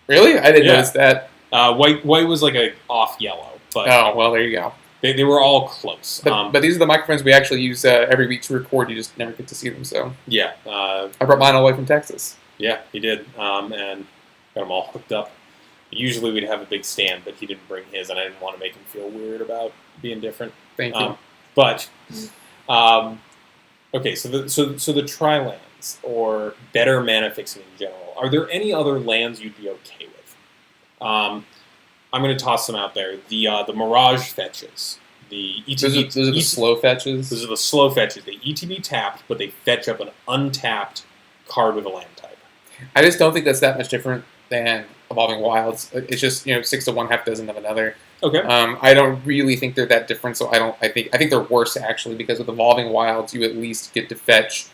Really? I didn't notice that. White was like a off yellow. But oh, well, there you go. They were all close. But these are the microphones we actually use every week to record. You just never get to see them, so... Yeah. I brought mine all the way from Texas. Yeah, he did, and got them all hooked up. Usually we'd have a big stand, but he didn't bring his, and I didn't want to make him feel weird about being different. Thank you. Okay, so the Tri-lands, or better mana fixing in general, are there any other lands you'd be okay with? I'm going to toss some out there. The Mirage fetches. The ETB, those are the slow fetches? Those are the slow fetches. They ETB tapped, but they fetch up an untapped card with a land type. I just don't think that's that much different than Evolving Wilds. It's just 6 to 1, half dozen of another. Okay. I don't really think they're that different. So I think they're worse actually, because with Evolving Wilds you at least get to fetch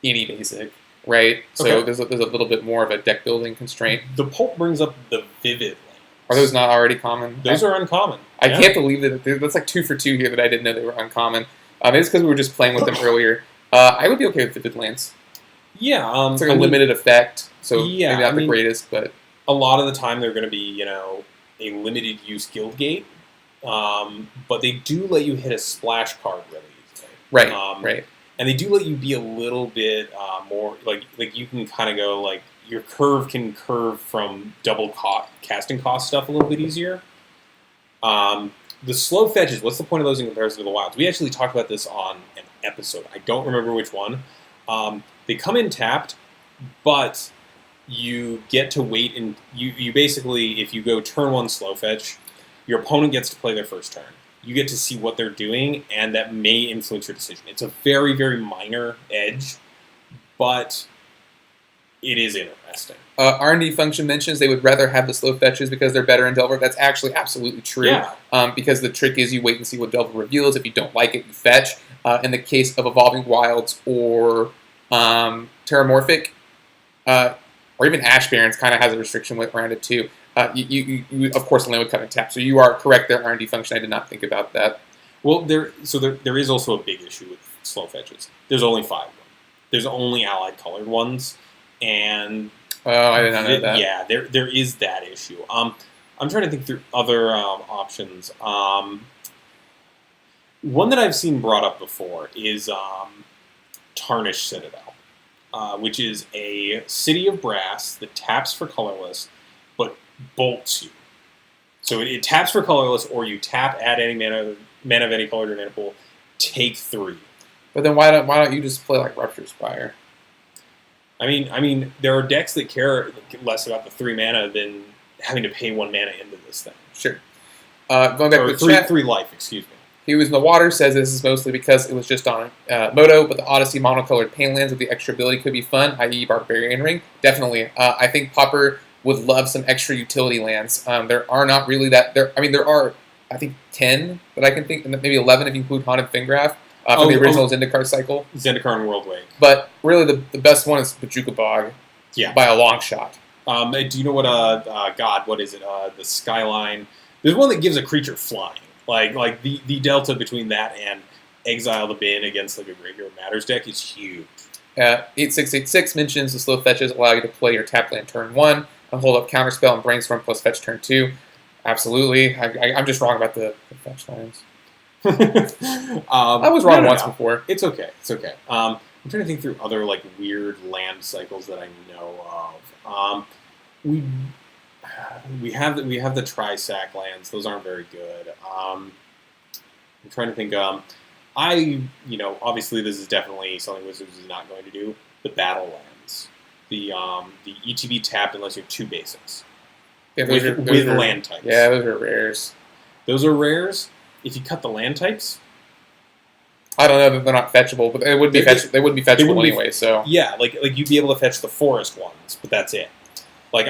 any basic, right? So okay. there's a little bit more of a deck building constraint. The pulp brings up the Vivid lands. Are those not already common? Those are uncommon. I can't believe that that's like 2 for 2 here that I didn't know they were uncommon. Maybe it's because we were just playing with them earlier. I would be okay with Vivid lands. Yeah, it's like a limited effect, so yeah, maybe not the greatest, but a lot of the time they're going to be, a limited use guild gate, but they do let you hit a splash card really easily. Right, right. And they do let you be a little bit more like you can kind of go like your curve can curve from double casting cost stuff a little bit easier. The slow fetches. What's the point of those in comparison to the wilds? We actually talked about this on an episode. I don't remember which one. They come in tapped, but you get to wait, and you basically, if you go turn 1 slow fetch, your opponent gets to play their first turn. You get to see what they're doing, and that may influence your decision. It's a very, very minor edge, but it is interesting. R&D function mentions they would rather have the slow fetches because they're better in Delver. That's actually absolutely true. Yeah. Because the trick is you wait and see what Delver reveals. If you don't like it, you fetch. In the case of Evolving Wilds or Terramorphic, or even Ash Barrens kind of has a restriction around it too. You of course, land would cut and tap. So you are correct there, R&D function. I did not think about that. Well, there is also a big issue with slow fetches. There's only 5 of them. There's only allied colored ones, and I did not know that. Yeah, there is that issue. I'm trying to think through other options. One that I've seen brought up before is Tarnished Citadel, which is a city of brass that taps for colorless, but bolts you. So it taps for colorless, or you tap, add any mana of any color to your mana pool, take 3. But then why don't you just play like Rupture Spire? I mean, there are decks that care less about the 3 mana than having to pay 1 mana into this thing. Sure. Going back to the chat, 3 life, excuse me. He Was in the Water says this is mostly because it was just on Moto, but the Odyssey monocolored pain lands with the extra ability could be fun, i.e. Barbarian Ring. Definitely. I think Pauper would love some extra utility lands. There are not really that... There are, I think, 10 that I can think, maybe 11 if you include Haunted Fingraph from the original Zendikar cycle. Zendikar and World Wake. But really the best one is Bojuka Bog by a long shot. Do you know what, what is it? The Skyline. There's one that gives a creature flying. Like the delta between that and Exile the Bin against like a Graveyard Matters deck is huge. 8686 mentions the slow fetches allow you to play your tap land turn 1 and hold up Counterspell and Brainstorm plus fetch turn 2. Absolutely. I'm just wrong about the fetch lands. I was wrong once before. It's okay. I'm trying to think through other like weird land cycles that I know of. We have the Tri-Sac lands. Those aren't very good. I'm trying to think. Obviously this is definitely something Wizards is not going to do. The battle lands, the ETB tapped unless you have 2 basics. Yeah, with land types. Yeah, those are rares. Those are rares. If you cut the land types, I don't know that they're not fetchable, but they wouldn't be fetchable anyway. So yeah, like you'd be able to fetch the forest ones, but that's it. But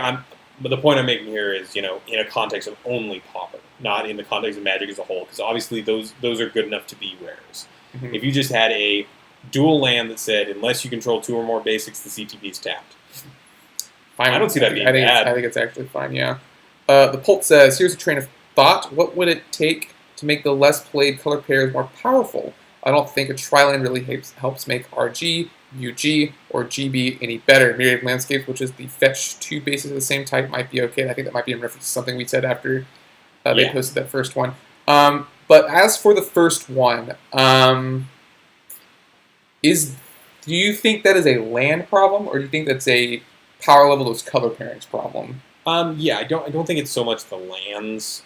the point I'm making here is, in a context of only Pauper, not in the context of Magic as a whole, because obviously those are good enough to be rares. Mm-hmm. If you just had a dual land that said, unless you control 2 or more basics, the CTB is tapped. Fine. I don't see that being bad. I think it's actually fine, yeah. The Pult says, here's a train of thought. What would it take to make the less played color pairs more powerful? I don't think a tri-land really helps make RG, UG, or GB any better. Myriad Landscapes, which is the fetch 2 bases of the same type, might be okay. I think that might be in reference to something we said after they posted that first one. But as for the first one, do you think that is a land problem, or do you think that's a power level those color pairings problem? Yeah, I don't think it's so much the lands.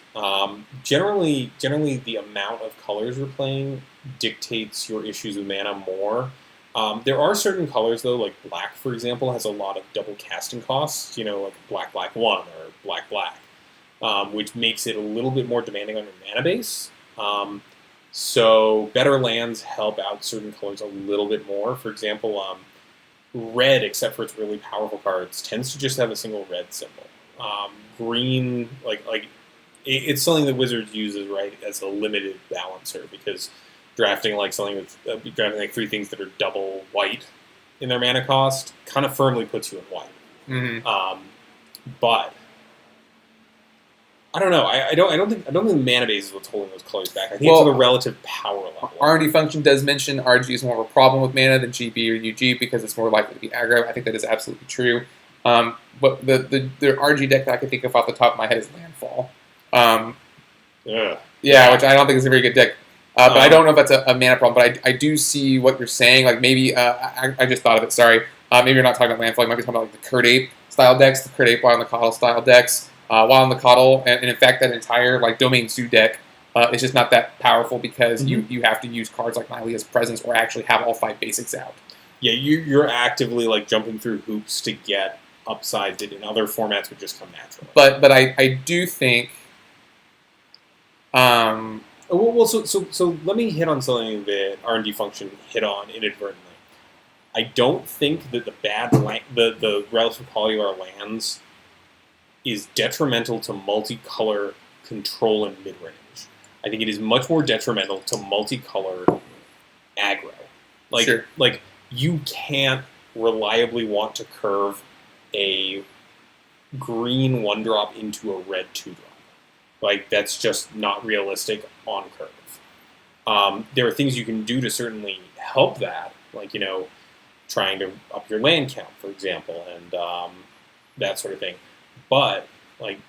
Generally, the amount of colors we're playing dictates your issues with mana more. There are certain colors, though, like black, for example, has a lot of double casting costs, like black, black 1 or black, black, which makes it a little bit more demanding on your mana base. So better lands help out certain colors a little bit more. For example, red, except for its really powerful cards, tends to just have a single red symbol. Green, it's something that Wizards uses, right, as a limited balancer, because drafting something with drafting 3 things that are double white in their mana cost kind of firmly puts you in white. Mm-hmm. But I don't know. I don't think the mana base is what's holding those colors back. I think it's the relative power level. R&D function does mention RG is more of a problem with mana than GB or UG because it's more likely to be aggro. I think that is absolutely true. But the RG deck that I can think of off the top of my head is Landfall. Yeah, which I don't think is a very good deck. But I don't know if that's a mana problem. But I do see what you're saying. Maybe I just thought of it. Sorry. Maybe you're not talking about Landfall. You might be talking about the Curd Ape style decks, the Curd Ape Wild on the Coddle style decks. Wild on the Coddle, and in fact, that entire Domain Zoo deck is just not that powerful because you have to use cards like Nylea's Presence or actually have all 5 basics out. Yeah, you're actively jumping through hoops to get upside that in other formats would just come naturally. But I do think. So let me hit on something that R&D function hit on inadvertently. I don't think that the relative quality of our lands is detrimental to multicolor control and mid-range. I think it is much more detrimental to multicolor aggro. Sure. You can't reliably want to curve a green 1-drop into a red 2-drop. That's just not realistic on curve. There are things you can do to certainly help that, like, trying to up your land count, for example, and that sort of thing. But, like,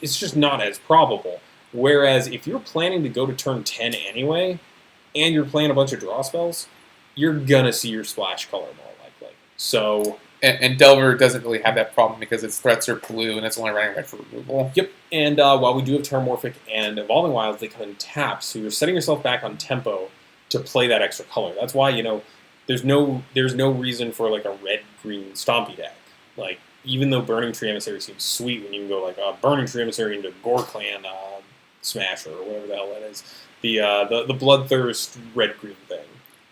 it's just not as probable. Whereas if you're planning to go to turn 10 anyway, and you're playing a bunch of draw spells, you're going to see your splash color more likely. So... And Delver doesn't really have that problem because its threats are blue and it's only running red for removal. Yep, and while we do have Terramorphic and Evolving Wilds, they come in taps, so you're setting yourself back on tempo to play that extra color. That's why, there's no reason for like a red-green Stompy deck. Like, even though Burning Tree Emissary seems sweet when you can go like Burning Tree Emissary into Gore Clan Smasher or whatever the hell that is. The Bloodthirst red-green thing.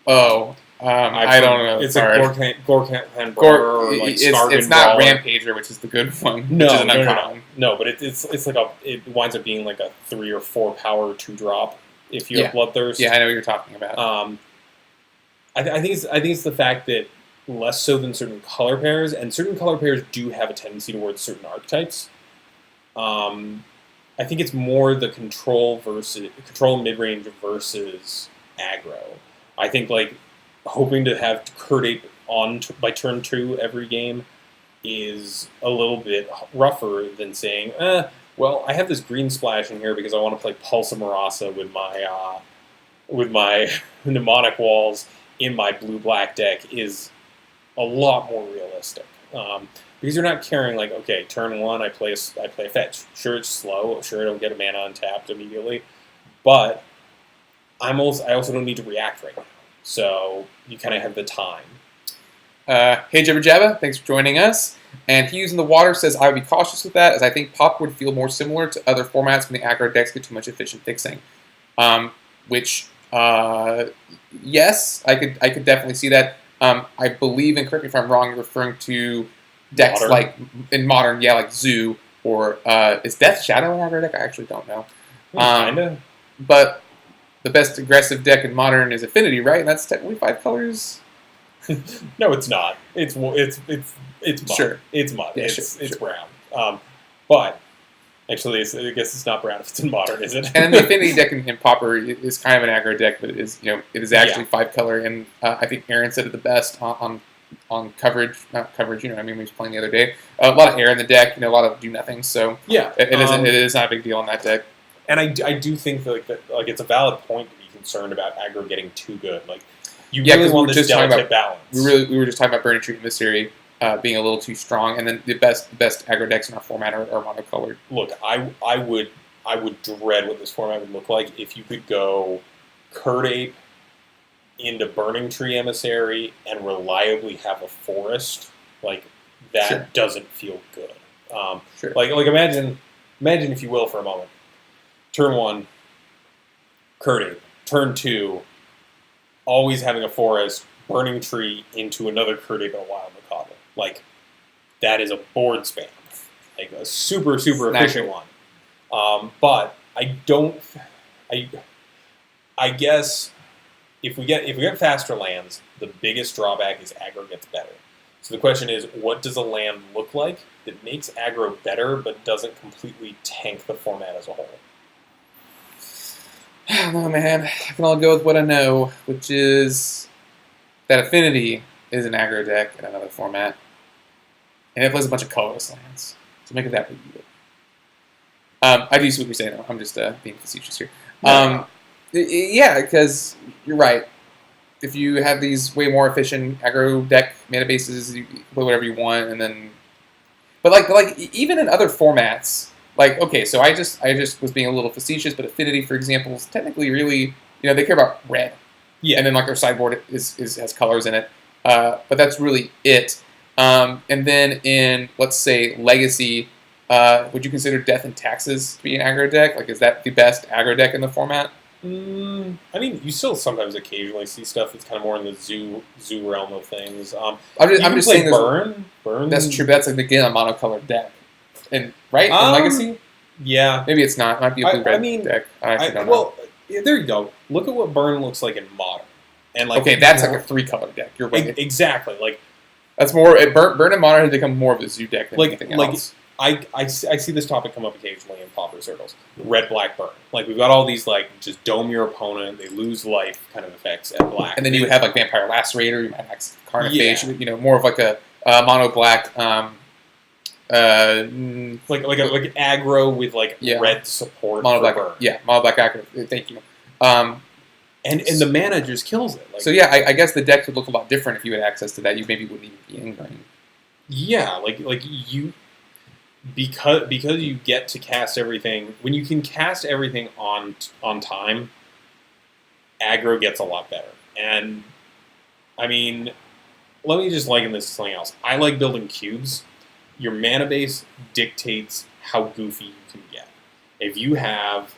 Oh, I don't know. It's sorry. a Gore Clan or like it's not Rampager, which is the good one. No, but it's like it winds up being like a 3 or 4 power 2-drop if you have Bloodthirst. Yeah, I know what you're talking about. I think it's the fact that less so than certain color pairs, and certain color pairs do have a tendency towards certain archetypes. I think it's more the control mid-range versus aggro. I think like hoping to have Curd Ape on by turn 2 every game is a little bit rougher than saying, well, I have this green splash in here because I want to play Pulsa Marasa with my mnemonic walls in my blue-black deck is a lot more realistic. Because you're not caring like, okay, turn 1 I play a fetch. Sure, it's slow. Sure, I don't get a mana untapped immediately, but I also don't need to react right now. So you kind of have the time. Hey Jabba Jabba, thanks for joining us. And He Using the Water says, I would be cautious with that, as I think Pop would feel more similar to other formats when the aggro decks get too much efficient fixing. Which, yes, I could definitely see that. I believe, and correct me if I'm wrong, you're referring to decks like, in Modern, like Zoo, or is Death Shadow an aggro deck? I actually don't know. Kinda. But the best aggressive deck in Modern is Affinity, right? And that's technically 5 colors? No, it's not. It's mud. Sure. It's mud. Yeah, it's brown. But actually, I guess it's not brown if it's in Modern, is it? And the Affinity deck in Pauper is kind of an aggro deck, but it is actually 5 color. And I think Aaron said it the best on coverage, not coverage. We was playing the other day. A lot of air in the deck, a lot of do nothing. So yeah, it is not a big deal on that deck. And I do think that it's a valid point to be concerned about aggro getting too good. Like, you really want this delicate balance. We were just talking about Burning Tree Emissary being a little too strong, and then the best aggro decks in our format are monocolored. Look, I would dread what this format would look like if you could go Curd Ape into Burning Tree Emissary and reliably have a forest. Like, that doesn't feel good. Like imagine if you will for a moment. Turn 1, Curd Ape. Turn 2, always having a forest, Burning Tree into another Curd Ape and a Wild Macabre. Like, that is a board spam. Like, a super, super efficient one. But I guess if we get faster lands, the biggest drawback is aggro gets better. So the question is, what does a land look like that makes aggro better but doesn't completely tank the format as a whole? I don't know, man. I can only go with what I know, which is that Affinity is an aggro deck in another format, and it plays a bunch of colorless lands. So make it that big deal. I do see what you're saying, though. I'm just being facetious here. Yeah, because you're right. If you have these way more efficient aggro deck mana bases, you play whatever you want, and then. But like even in other formats. Like, okay, so I just was being a little facetious, but Affinity, for example, is technically really, they care about red. Yeah. And then, like, their sideboard has colors in it. But that's really it. And then in, let's say, Legacy, would you consider Death and Taxes to be an aggro deck? Like, is that the best aggro deck in the format? You still sometimes occasionally see stuff that's kind of more in the zoo realm of things. I'm just saying Burn. That's true, but that's, like, again, a monocolored deck. And right in Legacy, yeah, maybe it's not. It might be a blue-red deck. I actually don't know. Well, there you go. Look at what Burn looks like in Modern, and like that's like a 3-color deck. You're right. Exactly. Like that's more. Burn and Modern has become more of a zoo deck than anything else. I see this topic come up occasionally in pauper circles. Red, black, burn. Like, we've got all these, like, just dome your opponent, they lose life kind of effects at black. And then you would have, like, Vampire Lacerator, you might have Carnifex, more of, like, a mono black, like aggro with, like, red support mono for black, burn. Yeah, mono black aggro, thank you. And the mana just kills it. Like, so, yeah, I guess the deck would look a lot different if you had access to that. You maybe wouldn't even be in green. Yeah, like you... Because you get to cast everything, when you can cast everything on time, aggro gets a lot better. And, I mean, let me just liken this to something else. I like building cubes. Your mana base dictates how goofy you can get. If you have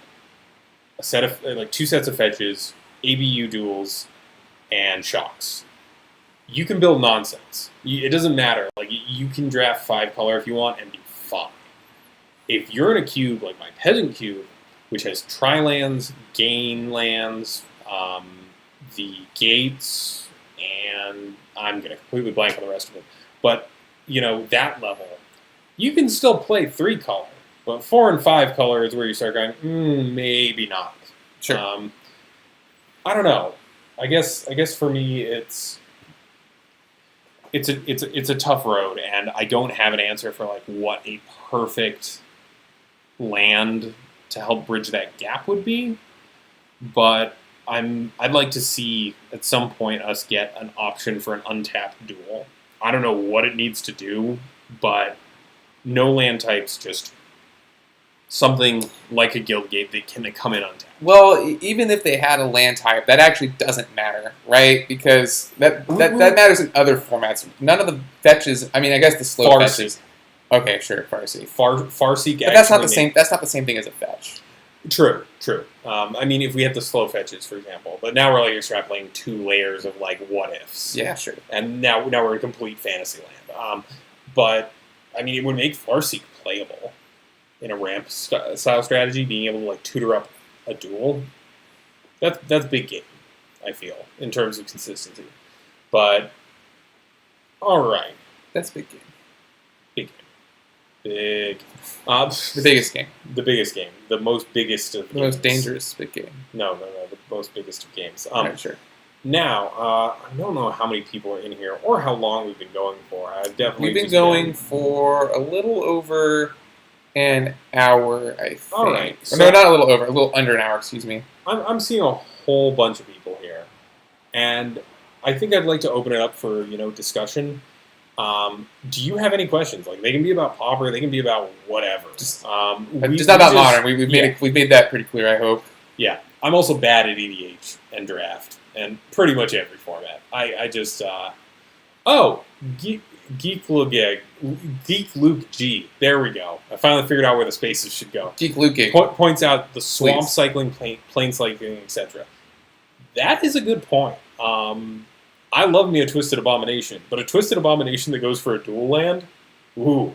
a set of, like, 2 sets of fetches, ABU duels, and shocks, you can build nonsense. It doesn't matter. Like, you can draft 5 color if you want and be fine. If you're in a cube like my Peasant Cube, which has tri-lands, gain lands, the gates, and I'm going to completely blank on the rest of it, but, that level, you can still play 3 color, but 4 and 5 color is where you start going, maybe not. Sure. I don't know. I guess for me, it's a tough road, and I don't have an answer for like what a perfect land to help bridge that gap would be. But I'd like to see at some point us get an option for an untapped duel. I don't know what it needs to do, but no land types, just something like a guild gate that can come in untapped. Well, even if they had a land type, that actually doesn't matter, right? Because that matters in other formats. None of the fetches. I mean, I guess the slow fetches. Okay, sure, Farseek. Farseek. But that's not the same. That's not the same thing as a fetch. True. I mean, if we had the slow fetches, for example, but now we're like extrapolating 2 layers of like what ifs. Yeah, sure. And now we're in complete fantasy land. But I mean, it would make Farseek playable in a ramp style strategy, being able to like tutor up a duel. That's big game, I feel, in terms of consistency. But all right, that's big game. Big. The biggest game. The biggest game. The most biggest of the most dangerous big game. No. The most biggest of games. Right, sure. Now, I don't know how many people are in here or how long we've been going for. We've been going for a little over an hour, I think. All right. So, no, not a little over. A little under an hour, excuse me. I'm seeing a whole bunch of people here. And I think I'd like to open it up for, discussion. Do you have any questions? Like, they can be about pauper, they can be about whatever. Just not about modern. We've made that pretty clear, I hope. Yeah. I'm also bad at EDH and draft and pretty much every format. I just Geek Luke G. There we go. I finally figured out where the spaces should go. Geek Luke G. Points out the swamp cycling, plane cycling, etc. That is a good point. I love me a Twisted Abomination, but a Twisted Abomination that goes for a dual land? Ooh.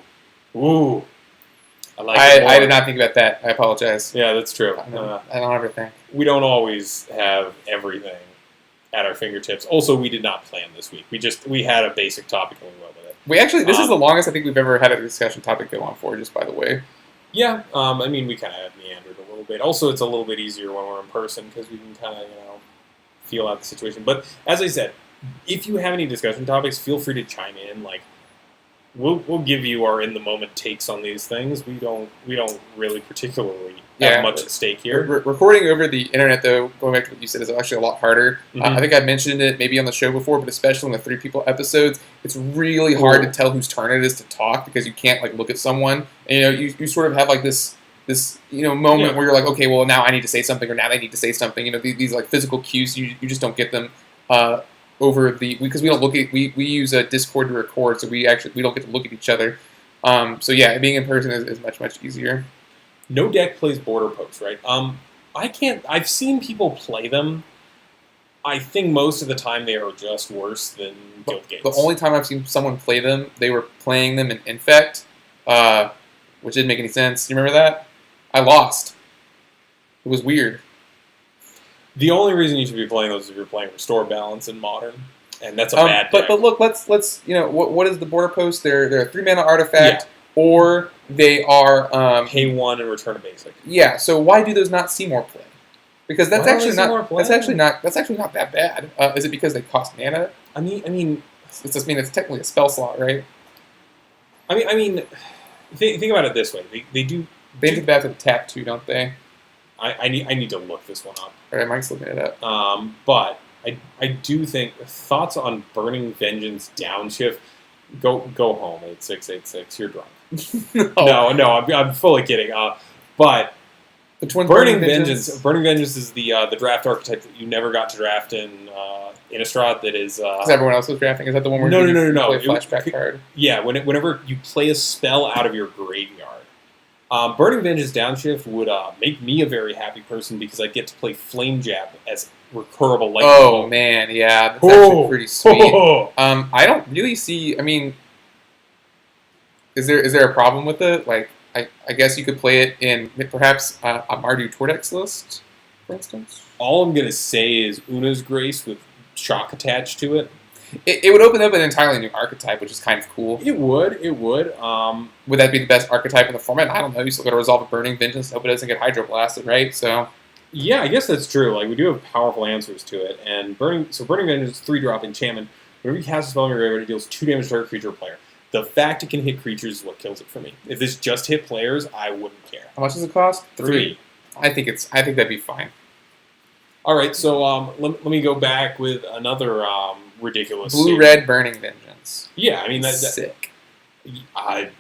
I did not think about that. I apologize. Yeah, that's true. I don't ever think. We don't always have everything at our fingertips. Also, we did not plan this week. We had a basic topic and we went with it. This is the longest I think we've ever had a discussion topic go on for, just by the way. Yeah, I mean, we kind of meandered a little bit. Also, it's a little bit easier when we're in person because we can kind of, feel out the situation. But as I said, if you have any discussion topics, feel free to chime in. Like, we'll give you our in the moment takes on these things. We don't really particularly have much at stake here. Recording over the internet, though, going back to what you said, is actually a lot harder. Mm-hmm. I think I've mentioned it maybe on the show before, but especially in the 3 people episodes, it's really hard to tell whose turn it is to talk because you can't like look at someone and you sort of have like this moment where you're like, okay, well now I need to say something or now they need to say something. These like physical cues, you just don't get them over because we don't look at we use a Discord to record, so we don't get to look at each other. So yeah, being in person is much easier. No deck plays border posts, right? I've seen people play them. I think most of the time they are just worse than Guild Gates. The only time I've seen someone play them, they were playing them in Infect, which didn't make any sense. You remember that? I lost. It was weird. The only reason you should be playing those is if you're playing Restore Balance in Modern, and that's a bad deck. But look, let's what is the border post? They're a 3-mana artifact. or they are Pay 1 and return a basic. Yeah. So why do those not see more play? Because that's Why don't actually they see more not. play? That's actually not that bad. Is it because they cost mana? I mean, It's technically a spell slot, right? Think about it this way. They do. They do that to tap too, don't they? I need to look this one up. All right, Mike's looking it up. But I do think thoughts on Burning Vengeance downshift. Go home 8686. You're drunk. No, I'm fully kidding. But the twin Burning Vengeance. Burning Vengeance is the draft archetype that you never got to draft in Innistrad. That is. Because everyone else was drafting. Is that the one where no. play a flashback card? Yeah, whenever you play a spell out of your graveyard. Burning Vengeance downshift would make me a very happy person because I get to play Flame Jab as recurable lightning. Oh man, yeah, that's actually pretty sweet. I don't really see. I mean, is there a problem with it? Like, I guess you could play it in perhaps a Mardu Tordex list, for instance. All I'm gonna say is Una's Grace with shock attached to it. It would open up an entirely new archetype, which is kind of cool. It would. Would that be the best archetype in the format? I don't know. You still got to resolve a Burning Vengeance. Hope it doesn't get Hydro Blasted, right? So. Yeah, I guess that's true. Like, we do have powerful answers to it. And Burning Vengeance 3-drop enchantment. Whenever you cast a spell in your graveyard, it deals 2 damage to target creature or player. The fact it can hit creatures is what kills it for me. If this just hit players, I wouldn't care. How much does it cost? 3. I think that'd be fine. All right, so let me go back with another ridiculous Blue-red Burning Vengeance. Yeah, I mean that's sick. I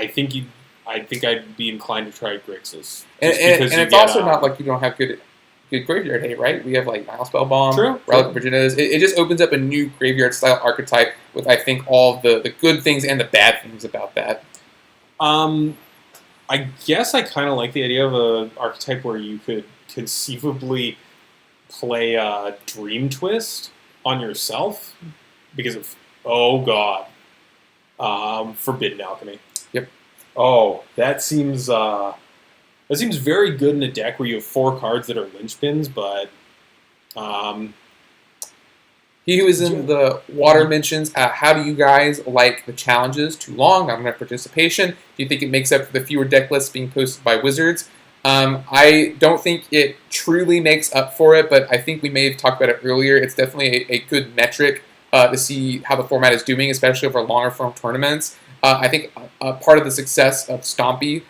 think I'd be inclined to try Grixis. And it's also not like you don't have good graveyard hate, right? We have like Nile Spellbomb, Relic of Virginitas. It just opens up a new graveyard style archetype with I think all the good things and the bad things about that. I guess I kind of like the idea of an archetype where you could conceivably play Dream Twist on yourself because of Forbidden Alchemy. Yep. Oh, that seems very good in a deck where you have 4 cards that are linchpins, but he who is in the water mentions, how do you guys like the challenges? Too long, not enough participation. Do you think it makes up for the fewer deck lists being posted by Wizards? I don't think it truly makes up for it, but I think we may have talked about it earlier. It's definitely a good metric to see how the format is doing, especially over longer form tournaments. I think part of the success of Stompy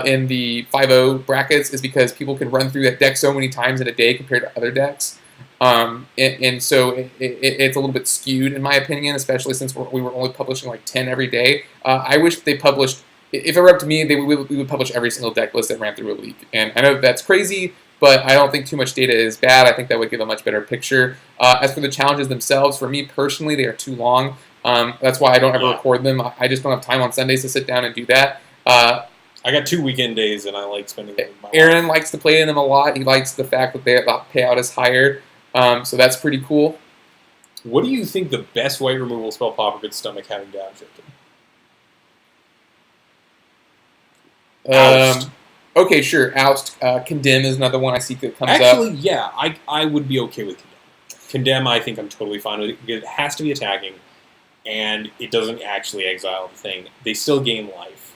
in the 5-0 brackets is because people can run through that deck so many times in a day compared to other decks. And so it's a little bit skewed, in my opinion, especially since we were only publishing like 10 every day. I wish they published, if it were up to me, we would publish every single deck list that ran through a league. And I know that's crazy, but I don't think too much data is bad. I think that would give a much better picture. As for the challenges themselves, for me personally, they are too long. That's why I don't ever record them. I just don't have time on Sundays to sit down and do that. I got 2 weekend days, and I like spending them with my Aaron wife. likes to play in them a lot. He likes the fact that the payout is higher. So that's pretty cool. What do you think the best white removal spell Pauper could stomach having downshifted? Oust. Okay, sure. Oust. Condemn is another one I see that comes up. Actually, yeah, I would be okay with Condemn. Condemn, I think I'm totally fine with it. It has to be attacking, and it doesn't actually exile the thing. They still gain life.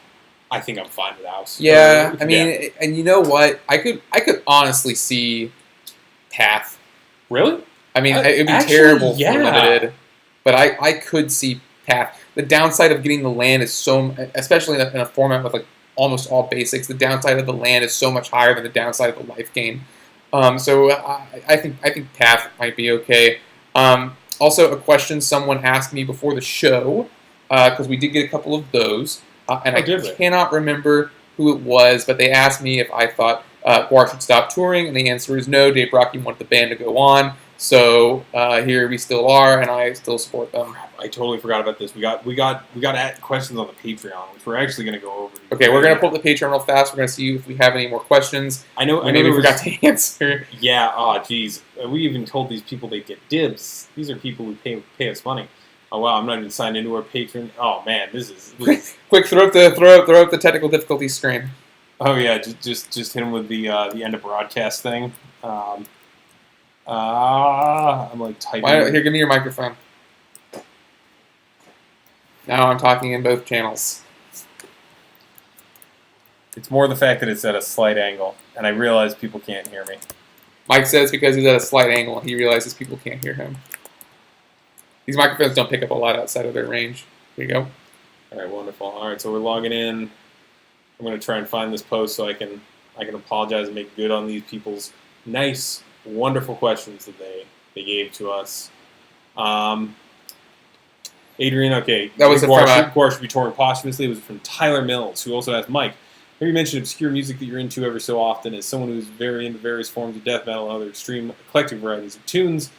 I think I'm fine with Oust. Yeah, I mean, and you know what? I could honestly see Path. Really? I mean, it would be terrible for limited, but I could see Path. The downside of getting the land is so, especially in a format with like almost all basics, the downside of the land is so much higher than the downside of the life gain. So I think Path might be okay. Also, a question someone asked me before the show, because we did get a couple of those, and I cannot remember who it was, but they asked me if I thought Guar should stop touring, and the answer is no. Dave Rocky wanted the band to go on, so here we still are, and I still support them. I totally forgot about this. We got questions on the Patreon, which we're actually going to go over. Okay, we're going to pull up the Patreon real fast. We're going to see if we have any more questions. I know we forgot to answer. Yeah. Oh, geez. We even told these people they get dibs. These are people who pay us money. Oh wow, I'm not even signed into our Patreon. Oh man, this is quick. Throw up the technical difficulty screen. Oh yeah, just hit him with the end of broadcast thing. I'm like typing. Here, give me your microphone. Now I'm talking in both channels. It's more the fact that it's at a slight angle, and I realize people can't hear me. Mike says because he's at a slight angle, he realizes people can't hear him. These microphones don't pick up a lot outside of their range. Here you go. All right, wonderful. All right, so we're logging in. I'm going to try and find this post so I can apologize and make good on these people's nice, wonderful questions that they gave to us. Adrian, okay. That was Guar should be touring posthumously. It was from Tyler Mills, who also asked Mike, have you mentioned obscure music that you're into every so often? As someone who's very into various forms of death metal and other extreme eclectic varieties of tunes,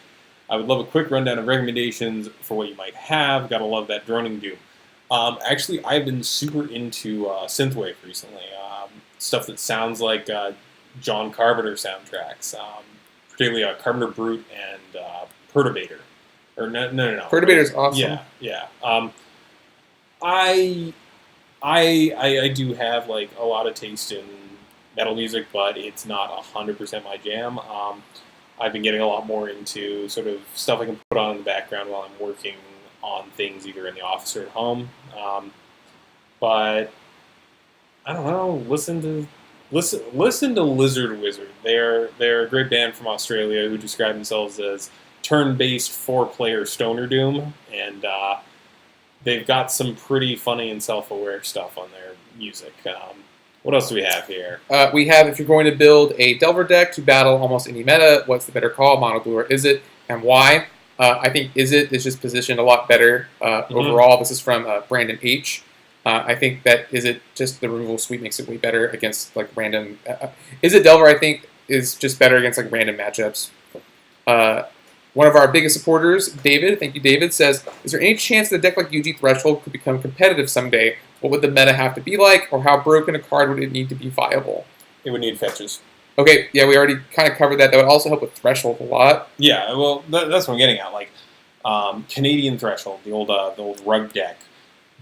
I would love a quick rundown of recommendations for what you might have. Gotta love that droning doom. Actually, I've been super into synthwave recently. Stuff that sounds like John Carpenter soundtracks, particularly Carpenter Brute and Perturbator. Or no. Perturbator's awesome. Yeah. I do have like a lot of taste in metal music, but it's not 100% my jam. I've been getting a lot more into sort of stuff I can put on in the background while I'm working on things either in the office or at home. But I don't know. Listen to Lizard Wizard. They're a great band from Australia who describe themselves as turn-based 4-player stoner doom, and they've got some pretty funny and self-aware stuff on their music. What else do we have here? We have, if you're going to build a Delver deck to battle almost any meta, what's the better call, Mono Blue or Izzet, and why? I think Izzet is just positioned a lot better overall. This is from Brandon H. I think that Izzet, just the removal suite makes it way better against like random... Izzet Delver, I think, is just better against like random matchups. One of our biggest supporters, David, thank you, David, says, is there any chance that a deck like UG Threshold could become competitive someday? What would the meta have to be like, or how broken a card would it need to be viable? It would need fetches. Okay, yeah, we already kind of covered that. That would also help with Threshold a lot. Yeah, well, that's what I'm getting at. Like, Canadian Threshold, the old rug deck,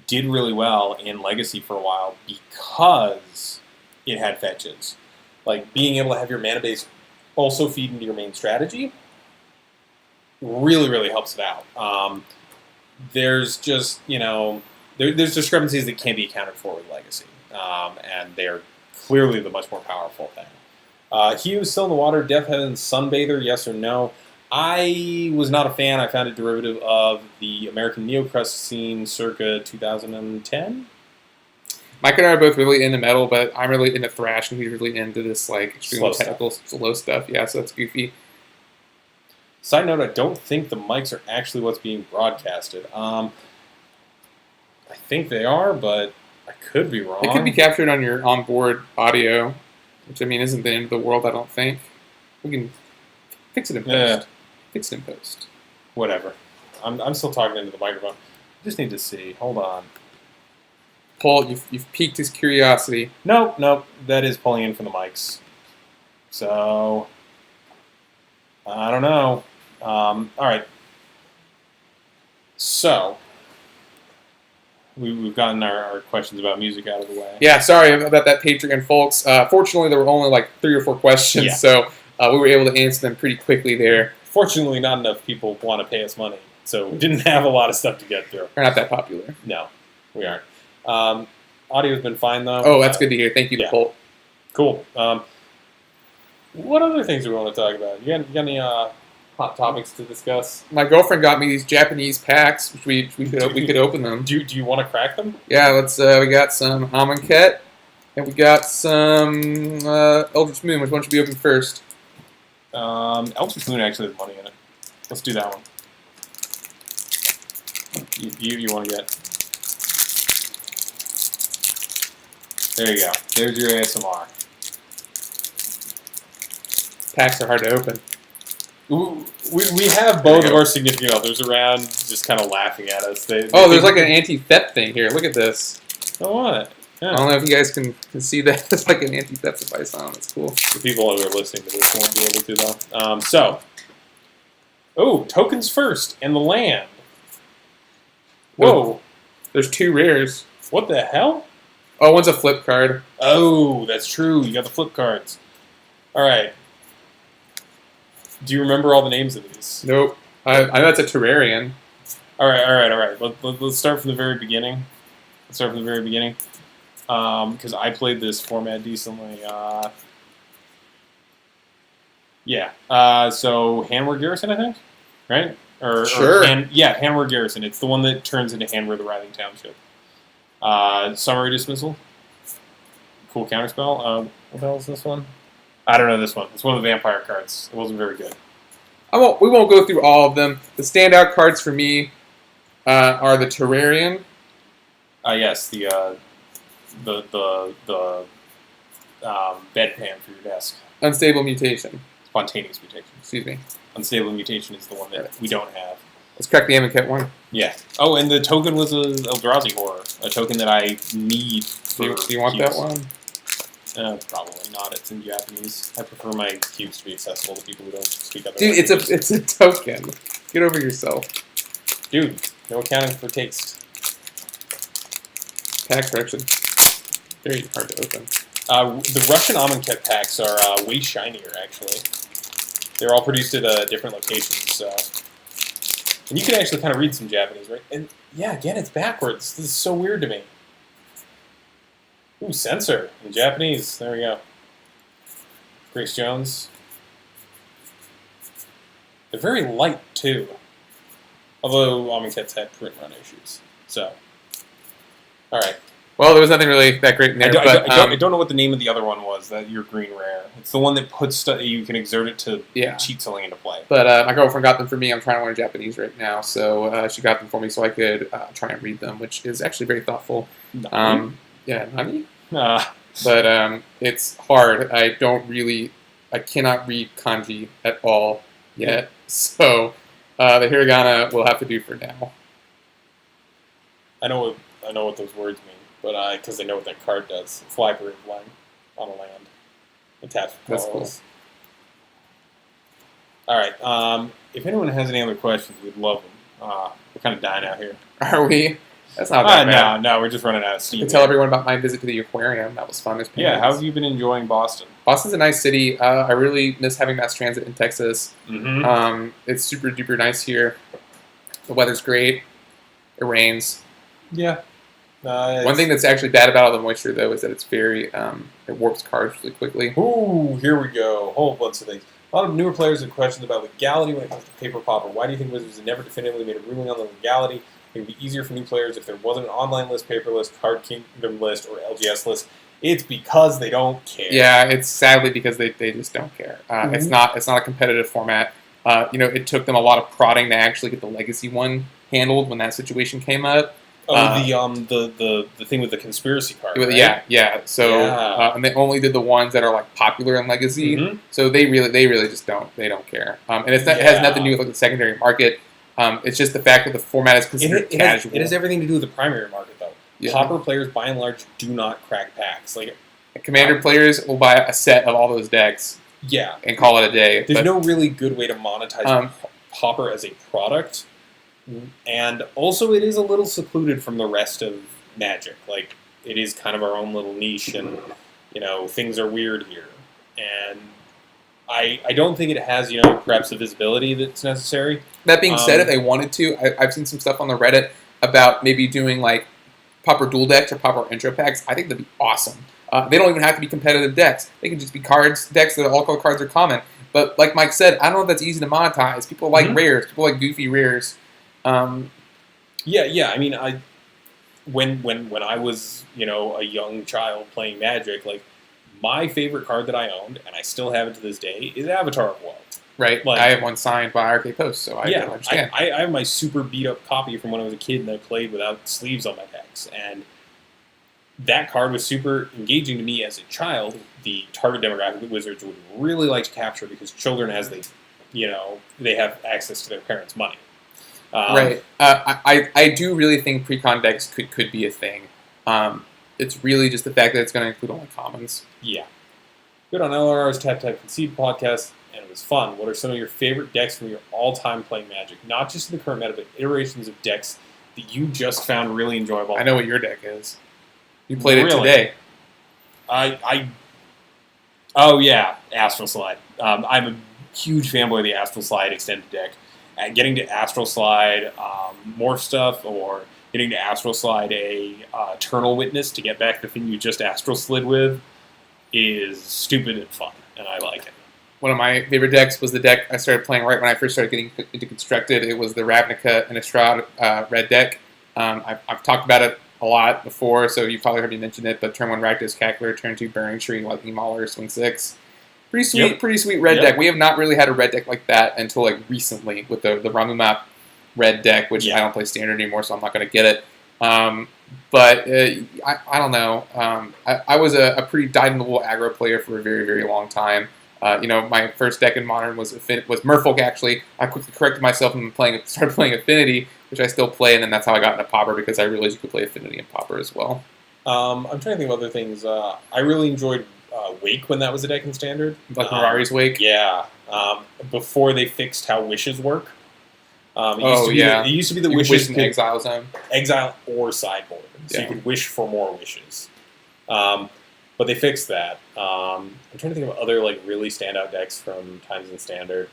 did really well in Legacy for a while because it had fetches. Like, being able to have your mana base also feed into your main strategy really, really helps it out. There's just, there's discrepancies that can't be accounted for with Legacy, and they're clearly the much more powerful thing. Hugh, Still in the Water, Death Heaven's Sunbather, yes or no? I was not a fan. I found it derivative of the American Neocrust scene circa 2010. Mike and I are both really into metal, but I'm really into thrash, and he's really into this like extremely technical, slow stuff. Yeah, so that's goofy. Side note, I don't think the mics are actually what's being broadcasted. I think they are, but I could be wrong. It could be captured on your onboard audio, which, I mean, isn't the end of the world, I don't think. We can fix it in post. Yeah. Fix it in post. Whatever. I'm still talking into the microphone. I just need to see. Hold on. Paul, you've piqued his curiosity. Nope. That is pulling in from the mics. So, I don't know. All right. So, we've gotten our questions about music out of the way. Yeah, sorry about that, Patreon folks. Fortunately, there were only like 3 or 4 questions, so we were able to answer them pretty quickly there. Fortunately, not enough people want to pay us money, so we didn't have a lot of stuff to get through. We're not that popular. No, we aren't. Audio's been fine, though. Oh, that's good to hear. Thank you, Colt. Cool. What other things do we want to talk about? You got any hot topics to discuss? My girlfriend got me these Japanese packs, which we could open them. Do you want to crack them? Yeah, let's. We got some Amonkhet, and we got some Eldritch Moon. Which one should we open first? Eldritch Moon actually has money in it. Let's do that one. You want to get? There you go. There's your ASMR. Packs are hard to open. We have both of our significant others around just kind of laughing at us. There's like an anti-theft thing here. Look at this. Oh, what? Yeah. I don't know if you guys can see that. It's like an anti-theft device on. It's cool. The people who are listening to this won't be able to, though. Tokens first, and the land. Whoa. There's 2 rares. What the hell? Oh, one's a flip card. Oh, that's true. You got the flip cards. All right. Do you remember all the names of these? Nope. I know it's a Terrarian. All right. Let's start from the very beginning. Because I played this format decently. So Handware Garrison, I think, right? Sure. Handware Garrison. It's the one that turns into Handware the Writhing Township. Summary Dismissal. Cool counterspell. What the hell is this one? I don't know this one. It's one of the vampire cards. It wasn't very good. We won't go through all of them. The standout cards for me are the Terrarian. Yes, the bedpan for your desk. Unstable Mutation. Spontaneous Mutation. Excuse me. Unstable Mutation is the one that we don't have. Let's crack the Amonkhet one. Yeah. Oh, and the token was a Eldrazi Horror, a token that I need for Do you want cubes. that one? Probably not. It's in Japanese. I prefer my cubes to be accessible to people who don't speak other Dude, languages. it's a token. Get over yourself. Dude, no accounting for taste. Pack correction. Very hard to open. The Russian Amonkhet packs are way shinier, actually. They're all produced at different locations, so... And you can actually kind of read some Japanese, right? And, yeah, again, it's backwards. This is so weird to me. Ooh, censor in Japanese. There we go. Grace Jones. They're very light, too. Although Amonkhet's had print run issues. So, alright. Well, there was nothing really that great in there. I don't know what the name of the other one was, that your green rare. It's the one that puts stuff, you can exert it to cheat something into play. But my girlfriend got them for me. I'm trying to learn Japanese right now, so she got them for me so I could try and read them, which is actually very thoughtful. Nani? But it's hard. I cannot read kanji at all yet. So the hiragana will have to do for now. I know what those words mean, but because I know what that card does. It's Library of Land on a land. Attached with That's colors. Cool. Alright, if anyone has any other questions, we'd love them. We're kind of dying out here. Are we? That's not that bad. No, we're just running out of steam. Tell everyone about my visit to the aquarium. That was fun. Yeah, how have you been enjoying Boston? Boston's a nice city. I really miss having mass transit in Texas. Mm-hmm. It's super duper nice here. The weather's great. It rains. Yeah. One thing that's actually bad about all the moisture, though, is that it's very it warps cards really quickly. Ooh, here we go. Whole bunch of things. A lot of newer players have questions about legality when it comes to paper pauper. Why do you think Wizards have never definitively made a ruling on the legality? It would be easier for new players if there wasn't an online list, paper list, card kingdom list, or LGS list. It's because they don't care. Yeah, it's sadly because they just don't care. It's not a competitive format. It took them a lot of prodding to actually get the legacy one handled when that situation came up. The thing with the conspiracy card. Right? Yeah. So and they only did the ones that are like popular in Legacy. Mm-hmm. So they really just don't care. And it has nothing to do with like the secondary market. It's just the fact that the format is considered casual. It has everything to do with the primary market, though. Yeah. Pauper players, by and large, do not crack packs. Like Commander players will buy a set of all those decks. Yeah, and call it a day. There's no really good way to monetize Pauper as a product. And also, it is a little secluded from the rest of Magic. Like, it is kind of our own little niche, and, things are weird here. And I don't think it has, perhaps the visibility that's necessary. That being said, if they wanted to, I've seen some stuff on the Reddit about maybe doing, like, Pauper dual decks or Pauper intro packs. I think that'd be awesome. They don't even have to be competitive decks. They can just be decks that all color cards are common. But, like Mike said, I don't know if that's easy to monetize. People like rares. People like goofy rares. Yeah. I mean, when I was a young child playing Magic, like my favorite card that I owned, and I still have it to this day, is Avatar of Wild. Right. Like, I have one signed by RK Post, so I don't understand. I have my super beat up copy from when I was a kid, and I played without sleeves on my packs, and that card was super engaging to me as a child. The target demographic that Wizards would really like to capture because children, as they have access to their parents' money. Right. I do really think pre-con decks could be a thing. It's really just the fact that it's going to include only commons. Yeah. Good on LRR's Tap Concede podcast, and it was fun. What are some of your favorite decks from your all-time playing Magic? Not just in the current meta, but iterations of decks that you just found really enjoyable. I know what your deck is. You played it today. Oh yeah, Astral Slide. I'm a huge fanboy of the Astral Slide extended deck. getting to Astral Slide more stuff, or getting to Astral Slide a Eternal Witness to get back the thing you just Astral Slid with is stupid and fun, and I like it. One of my favorite decks was the deck I started playing right when I first started getting into Constructed. It was the Ravnica and Estrad red deck. I've talked about it a lot before, so you've probably heard me mention it, but turn 1 Rakdos Cackler, turn 2 Burning Tree, Lightning Mauler, swing 6. Pretty sweet red deck. We have not really had a red deck like that until like recently with the Ramumap red deck, which I don't play Standard anymore, so I'm not going to get it. But I don't know. I was a pretty dyed-in-the-wool aggro player for a very, very long time. My first deck in Modern was Merfolk, actually. I quickly corrected myself and started playing Affinity, which I still play, and then that's how I got into Pauper, because I realized you could play Affinity and Pauper as well. I'm trying to think of other things. I really enjoyed Wake when that was a deck in Standard. Like Mirari's Wake? Yeah. Before they fixed how wishes work. It used to be the wishes in Exile Zone. Exile or sideboard. So you could wish for more wishes. But they fixed that. I'm trying to think of other like really standout decks from times in Standard.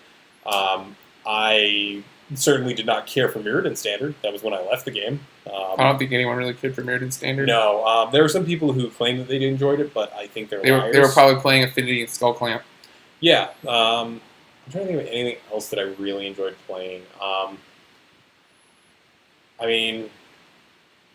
I certainly did not care for Mirrored in Standard. That was when I left the game. I don't think anyone really cared for Mirrored in Standard. No. There were some people who claimed that they enjoyed it, but I think they were probably playing Affinity and Skull Clamp. Yeah. I'm trying to think of anything else that I really enjoyed playing.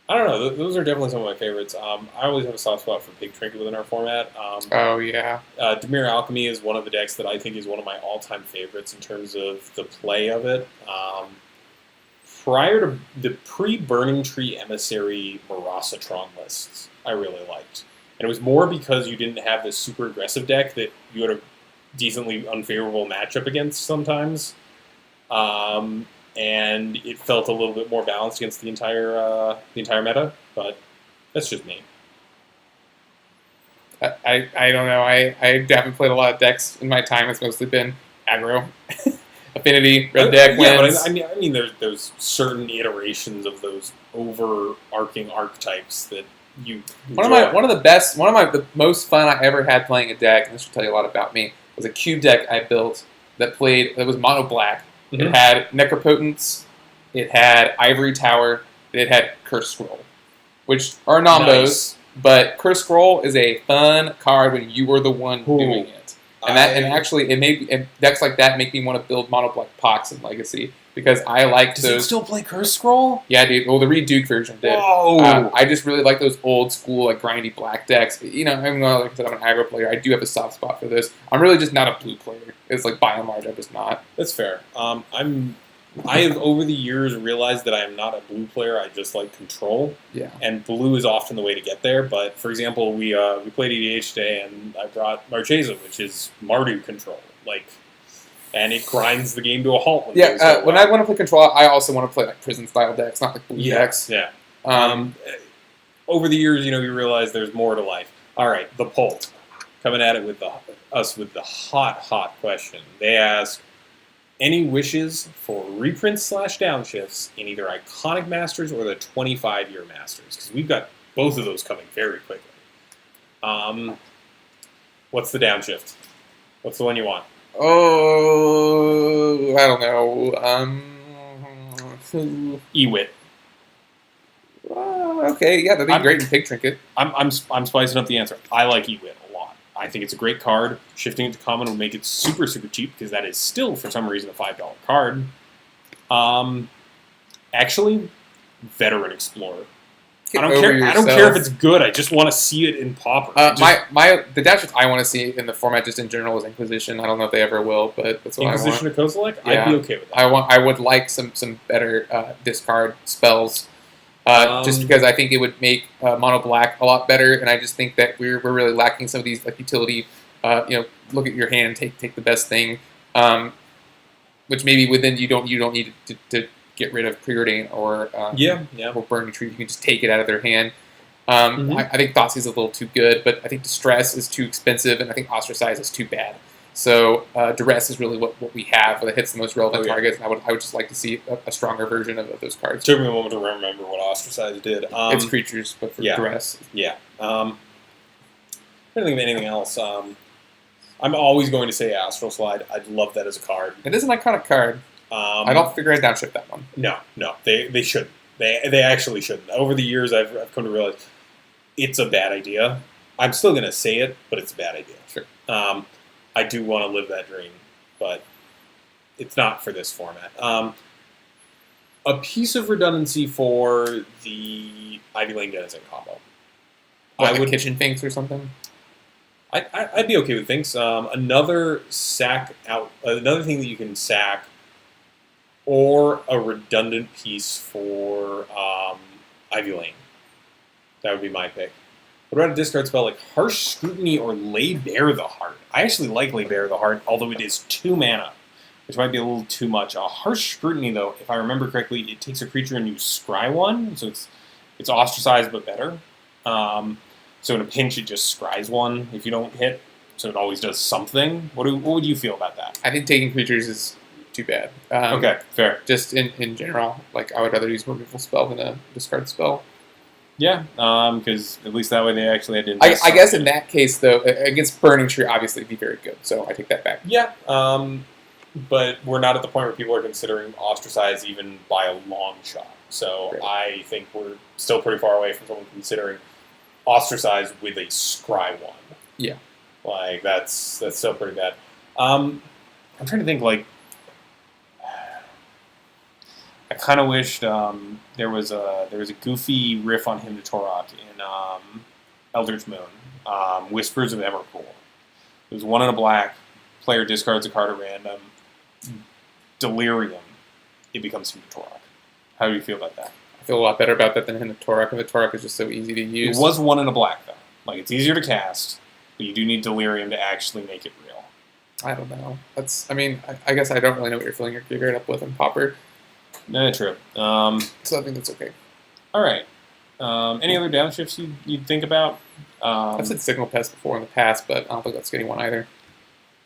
I don't know. Those are definitely some of my favorites. I always have a soft spot for Big Trinket within our format. Dimir Alchemy is one of the decks that I think is one of my all-time favorites in terms of the play of it. Prior to the pre-Burning Tree Emissary Marasatron lists, I really liked. And it was more because you didn't have this super aggressive deck that you had a decently unfavorable matchup against sometimes. And it felt a little bit more balanced against the entire meta, but that's just me. I don't know. I haven't played a lot of decks in my time. It's mostly been aggro, Affinity, red deck wins. But I mean, there's certain iterations of those overarching archetypes that you. The most fun I ever had playing a deck, and this will tell you a lot about me, was a cube deck I built that was mono black. Mm-hmm. It had Necropotence, it had Ivory Tower, and it had Curse Scroll, which are nombos, nice. But Curse Scroll is a fun card when you were the one doing it. And decks like that make me want to build mono black Pox in Legacy, because I like those. Does it still play Curse Scroll? Yeah, dude. Well, the Reduke version did. Whoa! I just really like those old school, like grindy black decks. Even though, like I said, I'm an aggro player, I do have a soft spot for this. I'm really just not a blue player. It's like by and large, I'm just not. That's fair. I have over the years realized that I am not a blue player. I just like control. Yeah. And blue is often the way to get there. But for example, we played EDH today, and I brought Marchesa, which is Mardu control. And it grinds the game to a halt. When I want to play control, I also want to play like prison style decks, not like blue decks. Yeah. Over the years, you realize there's more to life. All right, the poll coming at it with the hot question. They ask, any wishes for reprints / downshifts in either Iconic Masters or the 25-year Masters? Because we've got both of those coming very quickly. What's the downshift? What's the one you want? Oh, I don't know. Ewit. Okay, yeah, that'd be great in Pig Trinket. I'm spicing up the answer. I like Ewit a lot. I think it's a great card. Shifting it to common will make it super, super cheap, because that is still, for some reason, a $5 card. Actually, Veteran Explorer. I don't care if it's good. I just want to see it in Pauper. The dashes I want to see in the format, just in general, is Inquisition. I don't know if they ever will, but that's what Inquisition I want. Inquisition of Kozilek? Yeah. I'd be okay with that. I would like some better discard spells, just because I think it would make mono black a lot better, and I just think that we're really lacking some of these like utility. Look at your hand, take the best thing, which maybe within you don't need to get rid of Preordain or Burning Tree. You can just take it out of their hand. I think Thoughtseize is a little too good, but I think Distress is too expensive, and I think Ostracize is too bad. So Duress is really what we have that hits the most relevant targets, and I would just like to see a stronger version of those cards. It took me a moment to remember what Ostracize did. It's creatures, but for Duress. Yeah. I don't think of anything else. I'm always going to say Astral Slide. I'd love that as a card. It is an iconic card. I don't think they're going to downshift that one. No, they shouldn't. They actually shouldn't. Over the years, I've come to realize it's a bad idea. I'm still going to say it, but it's a bad idea. Sure. I do want to live that dream, but it's not for this format. A piece of redundancy for the Ivy Lane Denizen combo. Like a kitchen finks or something? I'd be okay with things. Another thing that you can sack, or a redundant piece for Ivy Lane. That would be my pick. What about a discard spell like Harsh Scrutiny or Lay Bare the Heart? I actually like Lay Bare the Heart, although it is 2 mana, which might be a little too much. Harsh Scrutiny, though, if I remember correctly, it takes a creature and you scry one, so it's ostracized but better. So in a pinch, it just scries one if you don't hit, so it always does something. What would you feel about that? I think taking creatures is too bad. Okay, fair. Just in general, like I would rather use a removal spell than a discard spell. Yeah, because at least that way they actually had to invest. I guess in that case, though, against Burning Tree, obviously, it'd be very good. So I take that back. Yeah, but we're not at the point where people are considering ostracize even by a long shot. So right. I think we're still pretty far away from someone considering ostracize with a scry one. Yeah, like that's still pretty bad. I'm trying to think like. I kind of wished there was a goofy riff on Hymn to Torok in Eldritch Moon, Whispers of Evercool. It was 1 and a black. Player discards a card at random. Delirium. It becomes Hymn to Torok. How do you feel about that? I feel a lot better about that than Hymn to Torok. Hymn to Torok is just so easy to use. It was 1 and a black though. Like it's easier to cast, but you do need Delirium to actually make it real. I don't know. I guess I don't really know what you're filling your graveyard up with in Pauper. No, true. So I think that's okay. All right. Any other downshifts you'd think about? I've said Signal Pest before in the past, but I don't think that's getting one either.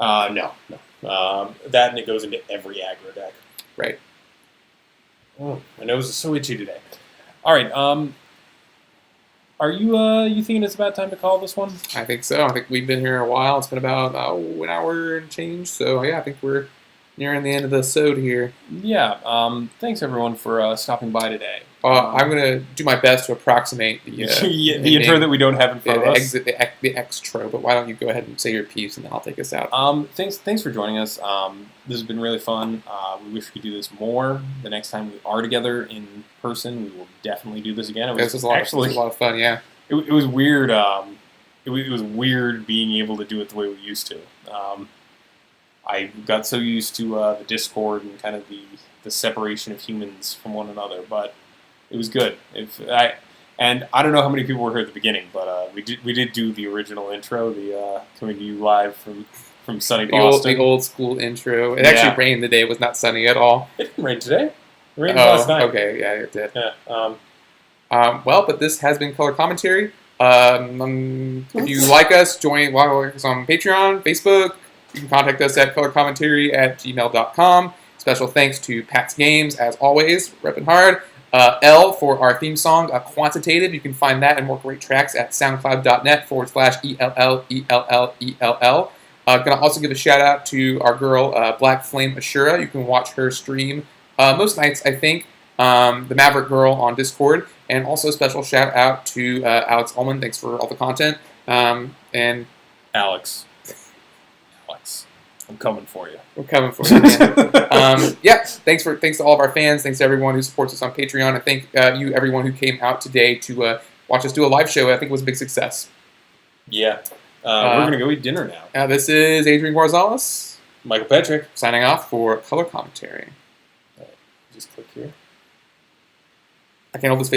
No. That and it goes into every aggro deck. Right. Oh, my nose is so itchy today. All right. Are you thinking it's about time to call this one? I think so. I think we've been here a while. It's been about an hour and change. So yeah, I think we're nearing the end of the episode here. Yeah. Thanks everyone for stopping by today. I'm gonna do my best to approximate the the intro that we don't have in front of us. The extra. But why don't you go ahead and say your piece and then I'll take us out. Thanks for joining us. This has been really fun. We wish we could do this more. The next time we are together in person, we will definitely do this again. This was a lot of fun. Yeah. It was weird. It was weird being able to do it the way we used to. I got so used to the Discord and kind of the separation of humans from one another, but it was good. And I don't know how many people were here at the beginning, but we did do the original intro, the coming to you live from sunny Boston. The old school intro. It actually rained the day. It was not sunny at all. It didn't rain today. It rained last night. Okay, yeah, it did. Yeah. Well, but this has been Color Commentary. If you like us, join us on Patreon, Facebook. You can contact us at colorcommentary@gmail.com. Special thanks to Pat's Games, as always, repping hard. L for our theme song, Quantitative. You can find that and more great tracks at soundcloud.net/ELLELLELL. Gonna also give a shout out to our girl, Black Flame Ashura. You can watch her stream most nights, I think, the Maverick Girl on Discord. And also a special shout out to Alex Ullman. Thanks for all the content. And Alex, I'm coming for you. We're coming for you, man. Yeah, thanks to all of our fans. Thanks to everyone who supports us on Patreon. And thank you, everyone who came out today to watch us do a live show. I think it was a big success. Yeah. We're going to go eat dinner now. This is Adrian Gonzalez. Michael Patrick. Signing off for Color Commentary. Just click here. I can't hold this face.